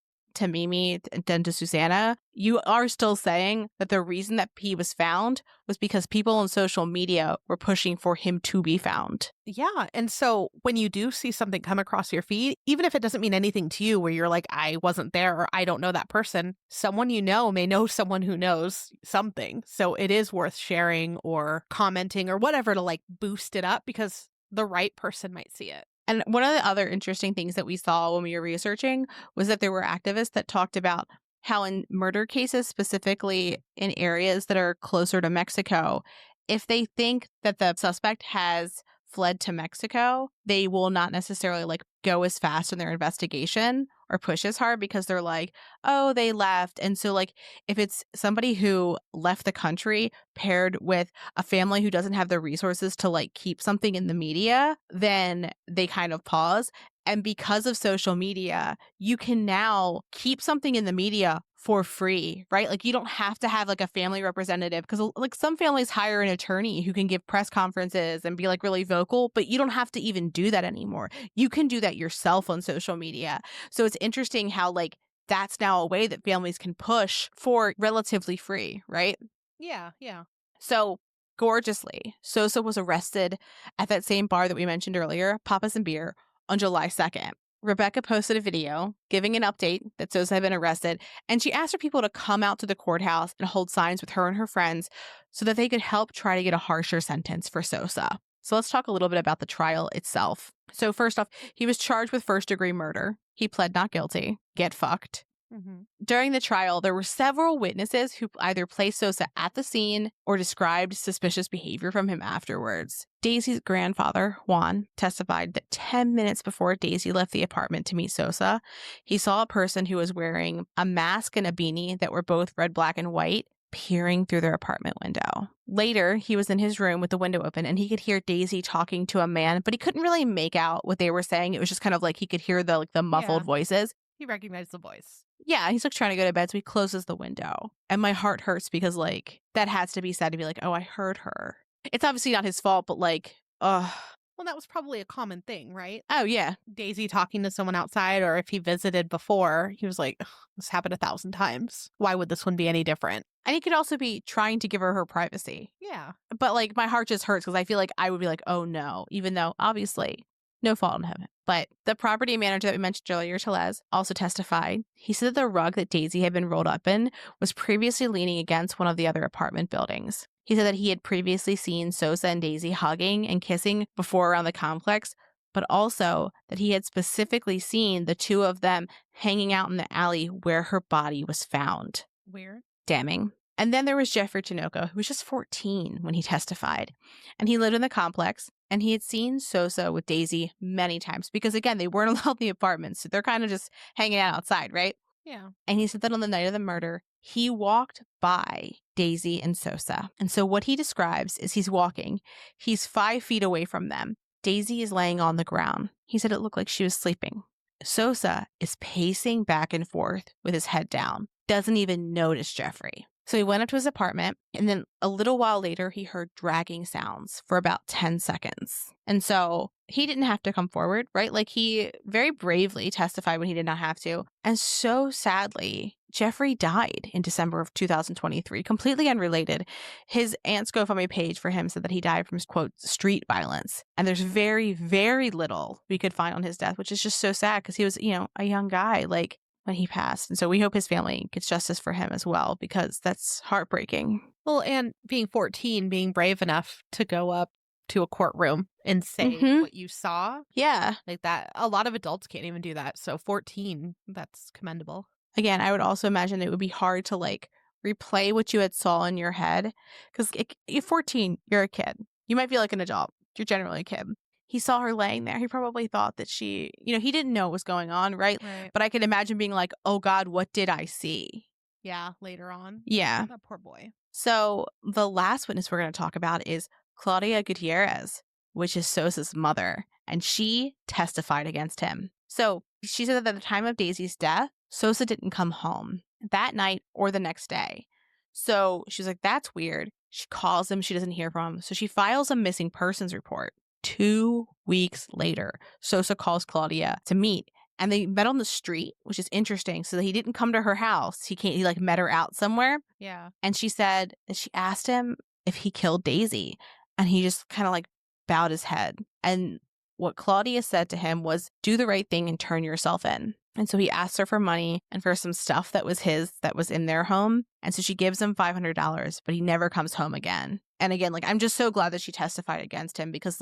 Mimi and then to Susanna, you are still saying that the reason that he was found was because people on social media were pushing for him to be found. Yeah. And so when you do see something come across your feed, even if it doesn't mean anything to you, where you're like, I wasn't there or I don't know that person, someone you know may know someone who knows something. So it is worth sharing or commenting or whatever to like boost it up because the right person might see it. And one of the other interesting things that we saw when we were researching was that there were activists that talked about how in murder cases, specifically in areas that are closer to Mexico, if they think that the suspect has fled to Mexico, they will not necessarily like go as fast in their investigation or push as hard because they're like, oh, they left. And so like if it's somebody who left the country paired with a family who doesn't have the resources to like keep something in the media, then they kind of pause. And because of social media, you can now keep something in the media for free, right? Like you don't have to have like a family representative because like some families hire an attorney who can give press conferences and be like really vocal, but you don't have to even do that anymore. You can do that yourself on social media. So it's interesting how like that's now a way that families can push for relatively free, right? Yeah. So gorgeously, Sosa was arrested at that same bar that we mentioned earlier, Papas and Beer, on July 2nd. Rebecca posted a video giving an update that Sosa had been arrested, and she asked for people to come out to the courthouse and hold signs with her and her friends so that they could help try to get a harsher sentence for Sosa. So let's talk a little bit about the trial itself. So first off, he was charged with first-degree murder. He pled not guilty. Get fucked. Mm-hmm. During the trial, there were several witnesses who either placed Sosa at the scene or described suspicious behavior from him afterwards. Daisy's grandfather, Juan, testified that 10 minutes before Daisy left the apartment to meet Sosa, he saw a person who was wearing a mask and a beanie that were both red, black, and white peering through their apartment window. Later, he was in his room with the window open and he could hear Daisy talking to a man, but he couldn't really make out what they were saying. It was just kind of like he could hear the muffled voices. He recognized the voice. Yeah, he's like trying to go to bed, so he closes the window. And my heart hurts because like that has to be said to be like, oh, I heard her. It's obviously not his fault, but like, ugh. Well, that was probably a common thing, right? Oh, yeah. Daisy talking to someone outside, or if he visited before, he was like, this happened 1,000 times. Why would this one be any different? And he could also be trying to give her privacy. Yeah. But like my heart just hurts because I feel like I would be like, oh no, even though obviously no fault in him. But the property manager that we mentioned earlier, Tellez, also testified. He said that the rug that Daisy had been rolled up in was previously leaning against one of the other apartment buildings. He said that he had previously seen Sosa and Daisy hugging and kissing before around the complex, but also that he had specifically seen the two of them hanging out in the alley where her body was found. Weird. Damning. And then there was Jeffrey Tinoco, who was just 14 when he testified. And he lived in the complex. And he had seen Sosa with Daisy many times because, again, they weren't allowed in the apartment. So they're kind of just hanging out outside, right? Yeah. And he said that on the night of the murder, he walked by Daisy and Sosa. And so what he describes is he's walking. He's 5 feet away from them. Daisy is laying on the ground. He said it looked like she was sleeping. Sosa is pacing back and forth with his head down. Doesn't even notice Jeffrey. So he went up to his apartment, and then a little while later, he heard dragging sounds for about 10 seconds. And so he didn't have to come forward, right? Like, he very bravely testified when he did not have to. And so sadly, Jeffrey died in December of 2023, completely unrelated. His aunt's GoFundMe page for him said that he died from, quote, street violence. And there's very, very little we could find on his death, which is just so sad because he was, a young guy. Like, when he passed. And so we hope his family gets justice for him as well, because that's heartbreaking. Well, and being 14, being brave enough to go up to a courtroom and say what you saw. Yeah. Like that. A lot of adults can't even do that. So 14, that's commendable. Again, I would also imagine it would be hard to replay what you had saw in your head. Because you're 14, you're a kid. You might feel like an adult. You're generally a kid. He saw her laying there. He probably thought that she, he didn't know what was going on, right? But I could imagine being like, oh God, what did I see? Yeah, later on. Yeah. That poor boy. So the last witness we're going to talk about is Claudia Gutierrez, which is Sosa's mother, and she testified against him. So she said that at the time of Daisy's death, Sosa didn't come home that night or the next day. So she's like, that's weird. She calls him. She doesn't hear from him. So she files a missing persons report. 2 weeks later, Sosa calls Claudia to meet, and they met on the street, which is interesting. So he didn't come to her house. He met her out somewhere. Yeah. And she said that she asked him if he killed Daisy, and he just kind of bowed his head. And what Claudia said to him was, do the right thing and turn yourself in. And so he asked her for money and for some stuff that was his, that was in their home. And so she gives him $500, but he never comes home again. And again, I'm just so glad that she testified against him, because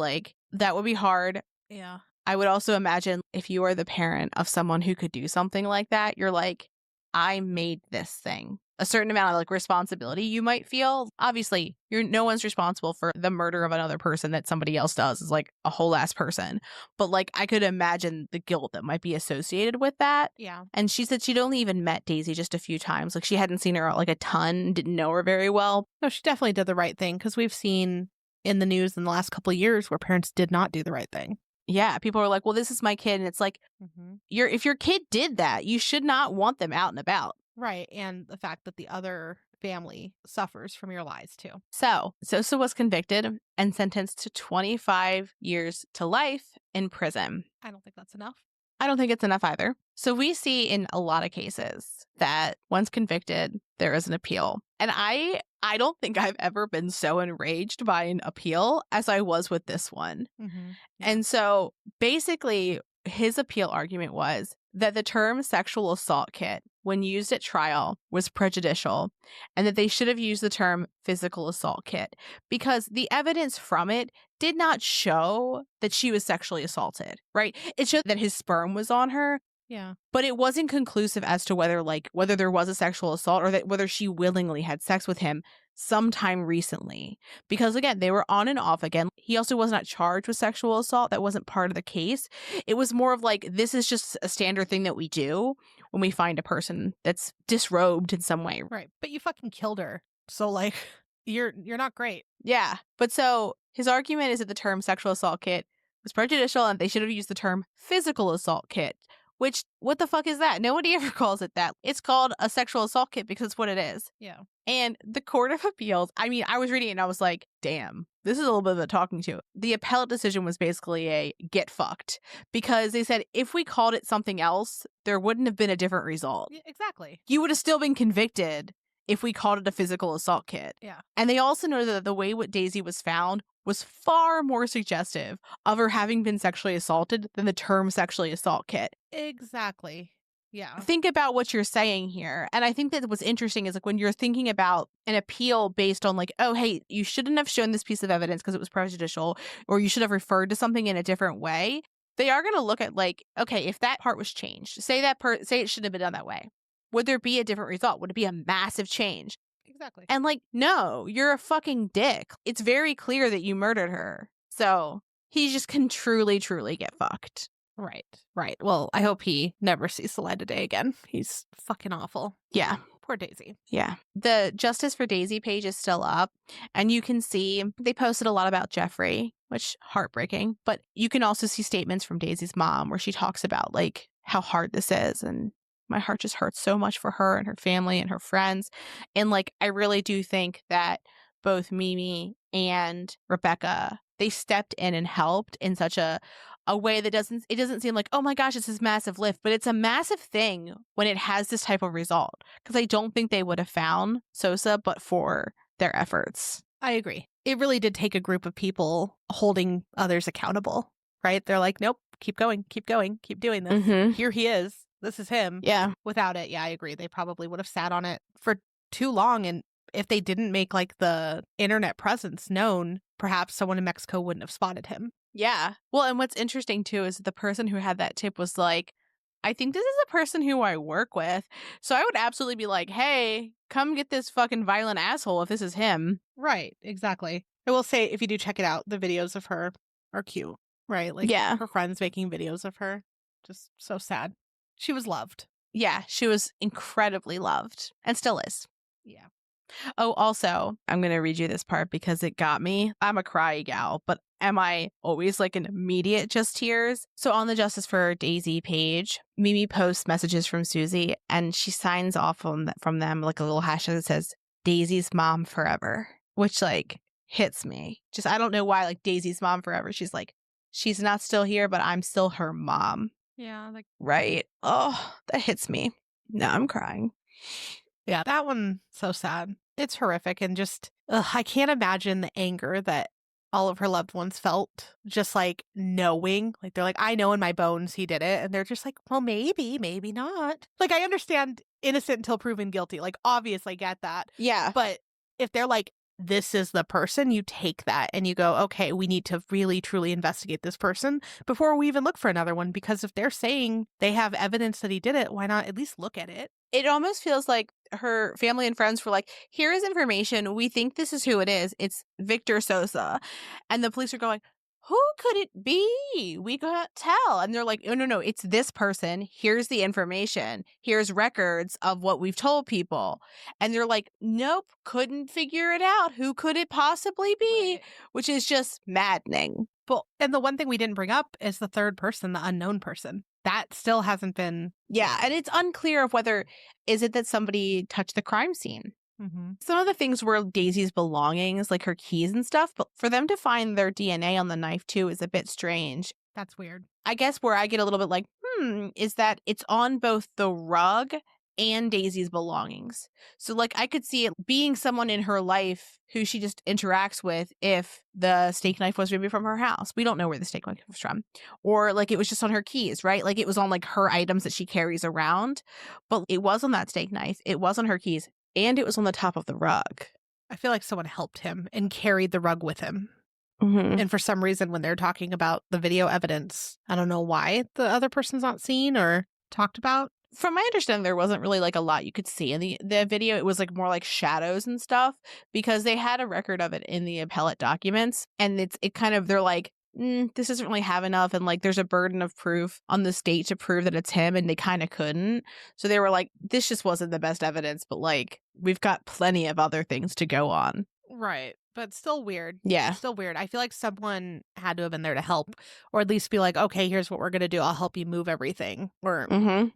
that would be hard. Yeah. I would also imagine if you are the parent of someone who could do something like that, you're like, I made this thing. A certain amount of responsibility you might feel. Obviously, no one's responsible for the murder of another person that somebody else does. Is a whole ass person. But I could imagine the guilt that might be associated with that. Yeah. And she said she'd only even met Daisy just a few times. She hadn't seen her a ton, didn't know her very well. No, she definitely did the right thing, because we've seen in the news in the last couple of years where parents did not do the right thing. Yeah, people are like, well, this is my kid. And it's if your kid did that, you should not want them out and about. Right. And the fact that the other family suffers from your lies, too. So Sosa was convicted and sentenced to 25 years to life in prison. I don't think that's enough. I don't think it's enough either. So we see in a lot of cases that once convicted, there is an appeal. And I don't think I've ever been so enraged by an appeal as I was with this one. Mm-hmm. Yeah. And so basically, his appeal argument was that the term sexual assault kit, when used at trial, was prejudicial, and that they should have used the term physical assault kit because the evidence from it did not show that she was sexually assaulted, right? It showed that his sperm was on her. Yeah. But it wasn't conclusive as to whether there was a sexual assault or that whether she willingly had sex with him sometime recently. Because again, they were on and off again. He also was not charged with sexual assault. That wasn't part of the case. It was more of this is just a standard thing that we do when we find a person that's disrobed in some way. Right. But you fucking killed her. So you're not great. Yeah. But so his argument is that the term sexual assault kit was prejudicial and they should have used the term physical assault kit. Which, what the fuck is that? Nobody ever calls it that. It's called a sexual assault kit because it's what it is. Yeah. And the Court of Appeals, I was reading it and I was like, damn, this is a little bit of a talking to. The appellate decision was basically a get fucked because they said if we called it something else, there wouldn't have been a different result. Yeah, exactly. You would have still been convicted if we called it a physical assault kit. Yeah. And they also know that the way what Daisy was found was far more suggestive of her having been sexually assaulted than the term sexually assault kit. Exactly. Yeah. Think about what you're saying here. And I think that what's interesting is when you're thinking about an appeal based on oh, hey, you shouldn't have shown this piece of evidence because it was prejudicial, or you should have referred to something in a different way. They are going to look at okay, if that part was changed, say it shouldn't have been done that way. Would there be a different result? Would it be a massive change? Exactly. And no, you're a fucking dick. It's very clear that you murdered her. So He just can truly, truly get fucked. Right. Right. Well, I hope he never sees the light of day again. He's fucking awful. Yeah. Poor Daisy. Yeah. The Justice for Daisy page is still up, and you can see they posted a lot about Jeffrey, which heartbreaking, but you can also see statements from Daisy's mom where she talks about like how hard this is, and my heart just hurts so much for her and her family and her friends. And like I really do think that both Mimi and Rebecca, they stepped in and helped in such a way that doesn't seem like, oh my gosh, it's this massive lift, but it's a massive thing when it has this type of result. Because I don't think they would have found Sosa but for their efforts. I agree. It really did take a group of people holding others accountable, right? They're like, nope, keep going, keep doing this. Mhm. Here he is. This is him. Yeah. Without it, yeah, I agree. They probably would have sat on it for too long. And if they didn't make like the internet presence known, perhaps someone in Mexico wouldn't have spotted him. Yeah. Well, and what's interesting too is the person who had that tip was like, I think this is a person who I work with. So I would absolutely be like, hey, come get this fucking violent asshole if this is him. Right, exactly. I will say, if you do check it out, the videos of her are cute, right? Like Yeah. her friends making videos of her. Just so sad. She was loved. Yeah, she was incredibly loved and still is. Yeah. Oh, also, I'm going to read you this part because it got me. I'm a cry gal, but am I always like an immediate just tears? So on the Justice for Daisy page, Mimi posts messages from Susie and she signs off from them like a little hashtag that says Daisy's mom forever, which like hits me. Just I don't know why, like Daisy's mom forever. She's like, she's not still here, but I'm still her mom. Yeah, like Right. Oh, that hits me. Now I'm crying. yeah, that one so sad. It's horrific, and just I can't imagine the anger that all of her loved ones felt, just like knowing, like they're like, I know in my bones he did it, and they're just like, well, maybe, maybe not. Like I understand innocent until proven guilty, like obviously get that, Yeah. but if they're like, this is the person, you take that and you go, okay, we need to really truly investigate this person before we even look for another one, because if they're saying they have evidence that he did it, why not at least look at it? It almost feels like her family and friends were like, here is information. We think this is who it is. It's Victor Sosa. And the police are going, who could it be? We can't tell. And they're like, no, it's this person. Here's the information. Here's records of what we've told people. And they're like, nope, couldn't figure it out. Who could it possibly be? Right. Which is just maddening. But and the one thing we didn't bring up is the third person, the unknown person. That still hasn't been. Yeah. And it's unclear of whether, is it that somebody touched the crime scene? Mm-hmm. Some of the things were Daisy's belongings, like her keys and stuff, but for them to find their DNA on the knife too is a bit strange. That's weird. I guess where I get a little bit like, is that it's on both the rug and Daisy's belongings. So like I could see it being someone in her life who she just interacts with if the steak knife was maybe from her house. We don't know where the steak knife was from. Or like it was just on her keys, right? Like it was on like her items that she carries around. But it was on that steak knife. It was on her keys. And it was on the top of the rug. I feel like someone helped him and carried the rug with him. Mm-hmm. And for some reason, when they're talking about the video evidence, I don't know why the other person's not seen or talked about. From my understanding, there wasn't really like a lot you could see in the video. It was like more like shadows and stuff because they had a record of it in the appellate documents. And it kind of, they're like, this doesn't really have enough. And like, there's a burden of proof on the state to prove that it's him. And they kind of couldn't. So they were like, this just wasn't the best evidence, but like, we've got plenty of other things to go on. Right. But still weird. Yeah. Still weird. I feel like someone had to have been there to help, or at least be like, okay, here's what we're going to do. I'll help you move everything, or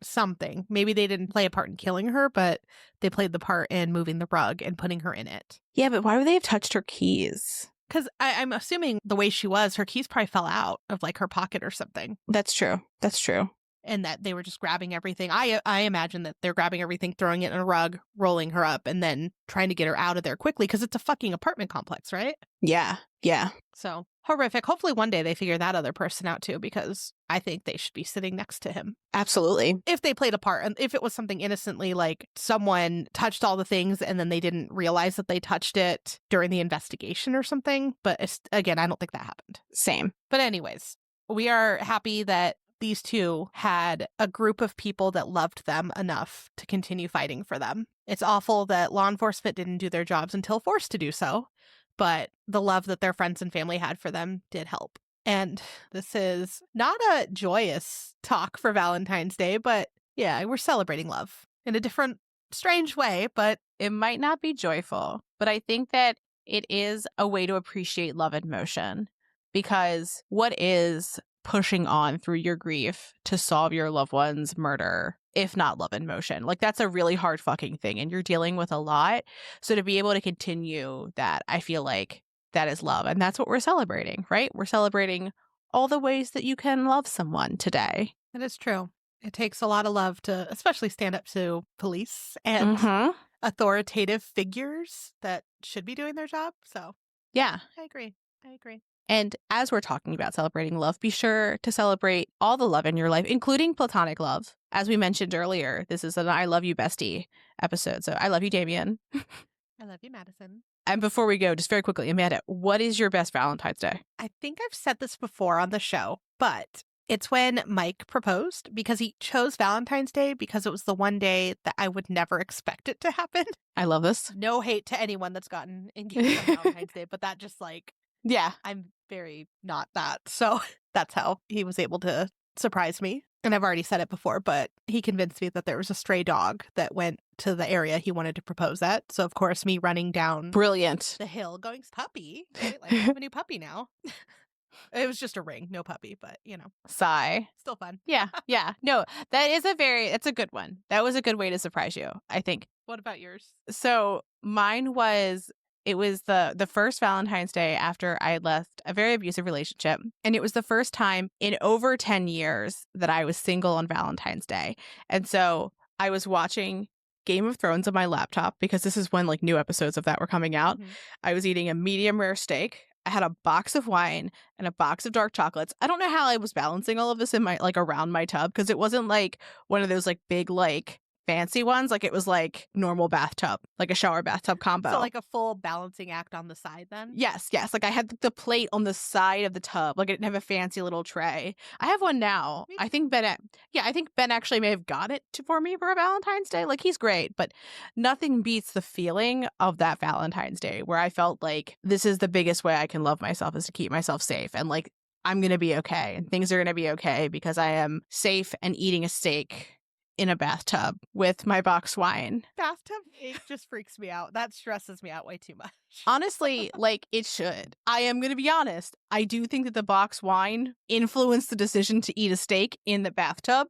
something. Maybe they didn't play a part in killing her, but they played the part in moving the rug and putting her in it. Yeah, but why would they have touched her keys? Because I'm assuming the way she was, her keys probably fell out of like her pocket or something. That's true. That's true. And that they were just grabbing everything. I imagine that they're grabbing everything, throwing it in a rug, rolling her up, and then trying to get her out of there quickly because it's a fucking apartment complex, right? Yeah. Yeah. So horrific. Hopefully one day they figure that other person out too, because I think they should be sitting next to him. Absolutely. If they played a part, and if it was something innocently, like someone touched all the things and then they didn't realize that they touched it during the investigation or something. But again, I don't think that happened. Same. But anyways, we are happy that these two had a group of people that loved them enough to continue fighting for them. It's awful that law enforcement didn't do their jobs until forced to do so, but the love that their friends and family had for them did help. And this is not a joyous talk for Valentine's Day, but yeah, we're celebrating love in a different, strange way, but It might not be joyful, but I think that it is a way to appreciate love in motion, because what is pushing on through your grief to solve your loved one's murder, if not love in motion? Like, that's a really hard fucking thing, and you're dealing with a lot. So to be able to continue that, I feel like that is love. And that's what we're celebrating, right? We're celebrating all the ways that you can love someone today. that is true. It takes a lot of love to especially stand up to police and authoritative figures that should be doing their job. So Yeah. I agree. I agree. And as we're talking about celebrating love, be sure to celebrate all the love in your life, including platonic love. As we mentioned earlier, this is an I Love You Bestie episode. So I love you, Damien. I love you, Madison. And before we go, just very quickly, Amanda, what is your best Valentine's Day? I think I've said this before on the show, but it's when Mike proposed, because he chose Valentine's Day because it was the one day that I would never expect it to happen. I love this. No hate to anyone that's gotten engaged on Valentine's Day, but that just like, Yeah. I'm very not that. So that's how he was able to surprise me. And I've already said it before, but he convinced me that there was a stray dog that went to the area he wanted to propose at. So, of course, me running down Brilliant. the hill going, puppy, right? Like, I have a new puppy now. It was just a ring, no puppy, but, you know. Sigh. Still fun. Yeah. Yeah. No, it's a good one. That was a good way to surprise you, I think. What about yours? So mine was, it was the first Valentine's Day after I had left a very abusive relationship. And it was the first time in over 10 years that I was single on Valentine's Day. And so I was watching Game of Thrones on my laptop, because this is when like new episodes of that were coming out. Mhm. I was eating a medium rare steak. I had a box of wine and a box of dark chocolates. I don't know how I was balancing all of this in my like around my tub, because it wasn't like one of those like big like fancy ones. Like, it was like normal bathtub, like a shower bathtub combo. So, like a full balancing act on the side then? Yes. Like, I had the plate on the side of the tub. Like, I didn't have a fancy little tray. I have one now. Me I think Ben actually may have got it for me for a Valentine's Day. Like, he's great, but nothing beats the feeling of that Valentine's Day where I felt like this is the biggest way I can love myself, is to keep myself safe. And like, I'm going to be okay, and things are going to be okay because I am safe and eating a steak in a bathtub with my box wine. Bathtub steak just freaks me out. That stresses me out way too much. Honestly, like, it should. I am going to be honest. I do think that the box wine influenced the decision to eat a steak in the bathtub.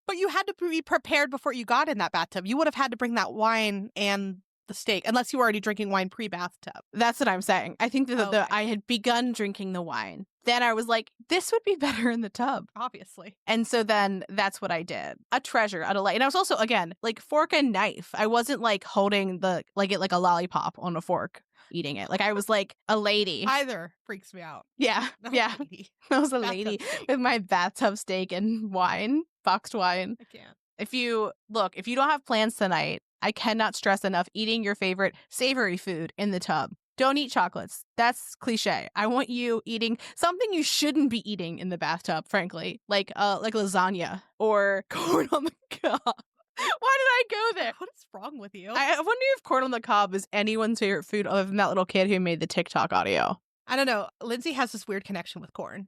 But you had to be prepared before you got in that bathtub. You would have had to bring that wine and the steak, unless you were already drinking wine pre-bathtub. That's what I'm saying. I think that Okay. I had begun drinking the wine. Then I was like, this would be better in the tub. Obviously. And so then that's what I did. A treasure, a delight. And I was also, again, like fork and knife. I wasn't like holding it like a lollipop on a fork, eating it. Like, I was like a lady. Either freaks me out. Yeah. Not Yeah. lady. I was a Bathtub lady steak. with my bathtub steak and wine, boxed wine. I can't. If you don't have plans tonight, I cannot stress enough eating your favorite savory food in the tub. Don't eat chocolates. That's cliche. I want you eating something you shouldn't be eating in the bathtub, frankly, like lasagna or corn on the cob. Why did I go there? What is wrong with you? I wonder if corn on the cob is anyone's favorite food other than that little kid who made the TikTok audio. I don't know. Lindsay has this weird connection with corn.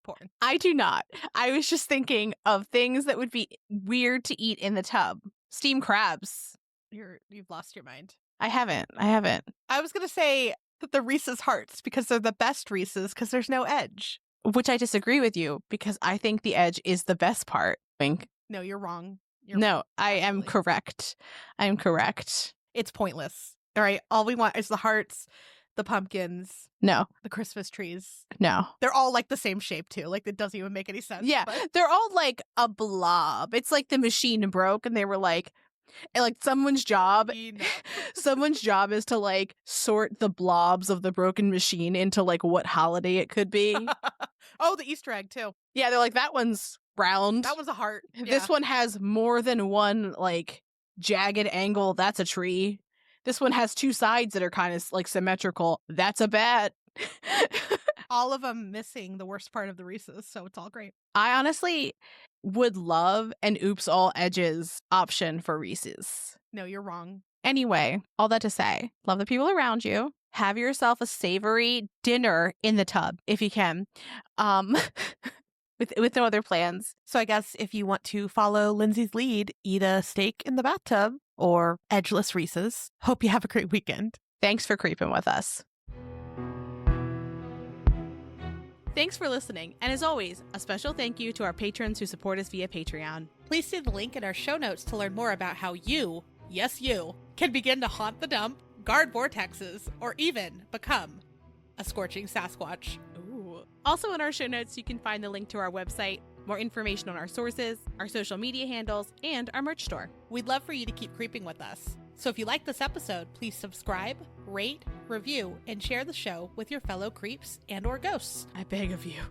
Porn. I do not. I was just thinking of things that would be weird to eat in the tub. Steamed crabs. You've lost your mind. I haven't. I was gonna say the Reese's Hearts, because they're the best Reese's, because there's no edge. Which I disagree with you, because I think the edge is the best part. Wink. No, you're wrong. No, I am Absolutely. correct. I am correct. It's pointless. All right. All we want is the hearts, the pumpkins, No, the Christmas trees. no. They're all like the same shape too. Like, it doesn't even make any sense. Yeah, but- they're all like a blob. It's like the machine broke and they were like someone's job. Someone's job is to like sort the blobs of the broken machine into like what holiday it could be. Oh, the Easter egg too. Yeah, they're like, that one's round. That was a heart. This one has more than one like jagged angle. That's a tree. This one has two sides that are kind of like symmetrical. That's a bat. All of them missing the worst part of the Reese's, so it's all great. I honestly would love an oops all edges option for Reese's. No, you're wrong. Anyway, all that to say, love the people around you. have yourself a savory dinner in the tub if you can. With no other plans. So I guess if you want to follow Lindsay's lead, eat a steak in the bathtub or edgeless Reese's. Hope you have a great weekend. Thanks for creeping with us. Thanks for listening, and as always, a special thank you to our patrons who support us via Patreon. Please see the link in our show notes to learn more about how you, yes you, can begin to haunt the dump, guard vortexes, or even become a scorching Sasquatch. Ooh. Also in our show notes, you can find the link to our website, more information on our sources, our social media handles, and our merch store. We'd love for you to keep creeping with us. So if you like this episode, please subscribe, rate, review, and share the show with your fellow creeps and or ghosts. I beg of you.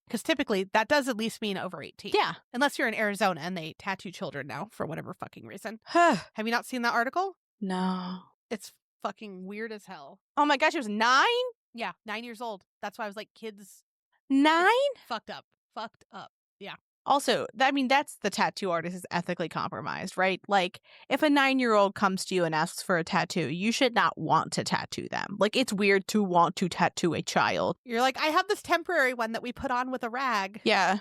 Because typically that does at least mean over 18. Yeah. Unless you're in Arizona and they tattoo children now for whatever fucking reason. Have you not seen that article? No. It's fucking weird as hell. Oh my gosh, it was 9? Yeah, 9 years old. That's why I was like, kids. 9? Fucked up. Fucked up. Yeah. Also, that's the tattoo artist is ethically compromised, right? Like, if a 9-year-old comes to you and asks for a tattoo, you should not want to tattoo them. Like, it's weird to want to tattoo a child. You're like, I have this temporary one that we put on with a rag. Yeah.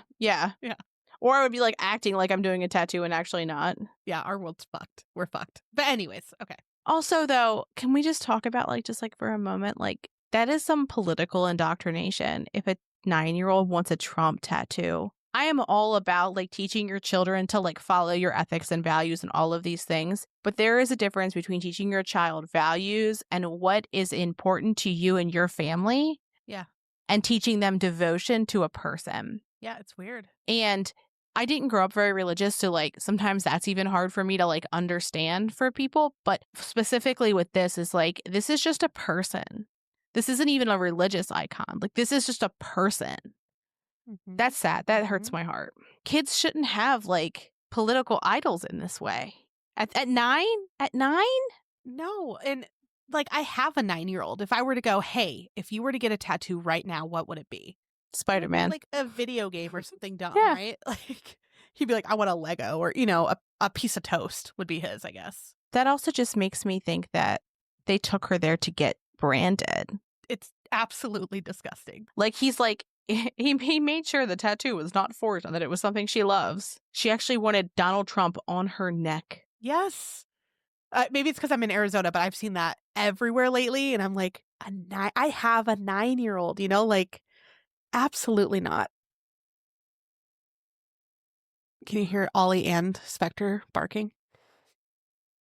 Or I would be like acting like I'm doing a tattoo and actually not. Yeah, our world's fucked. We're fucked. But anyways, okay. Also, though, can we just talk about, like, just like for a moment, like, that is some political indoctrination. If a 9-year-old wants a Trump tattoo, I am all about like teaching your children to like follow your ethics and values and all of these things. But there is a difference between teaching your child values and what is important to you and your family. Yeah. And teaching them devotion to a person. Yeah, it's weird. And I didn't grow up very religious, so like sometimes that's even hard for me to like understand for people. But specifically with this is like, this is just a person. This isn't even a religious icon. Like, this is just a person. Mm-hmm. That's sad. That hurts my heart. Kids shouldn't have like political idols in this way. At 9? At 9? No. And like, I have a 9-year-old. If I were to go, hey, if you were to get a tattoo right now, what would it be? Spider-Man. Like a video game or something dumb, yeah. Right? Like, he'd be like, I want a Lego, or, you know, a piece of toast would be his, I guess. That also just makes me think that they took her there to get branded. It's absolutely disgusting. Like, he's like, he made sure the tattoo was not forged and that it was something she loves. She actually wanted Donald Trump on her neck. Yes. Maybe it's because I'm in Arizona, but I've seen that everywhere lately. And I'm like, I have a 9-year-old, you know, like, absolutely not. Can you hear Ollie and Spectre barking?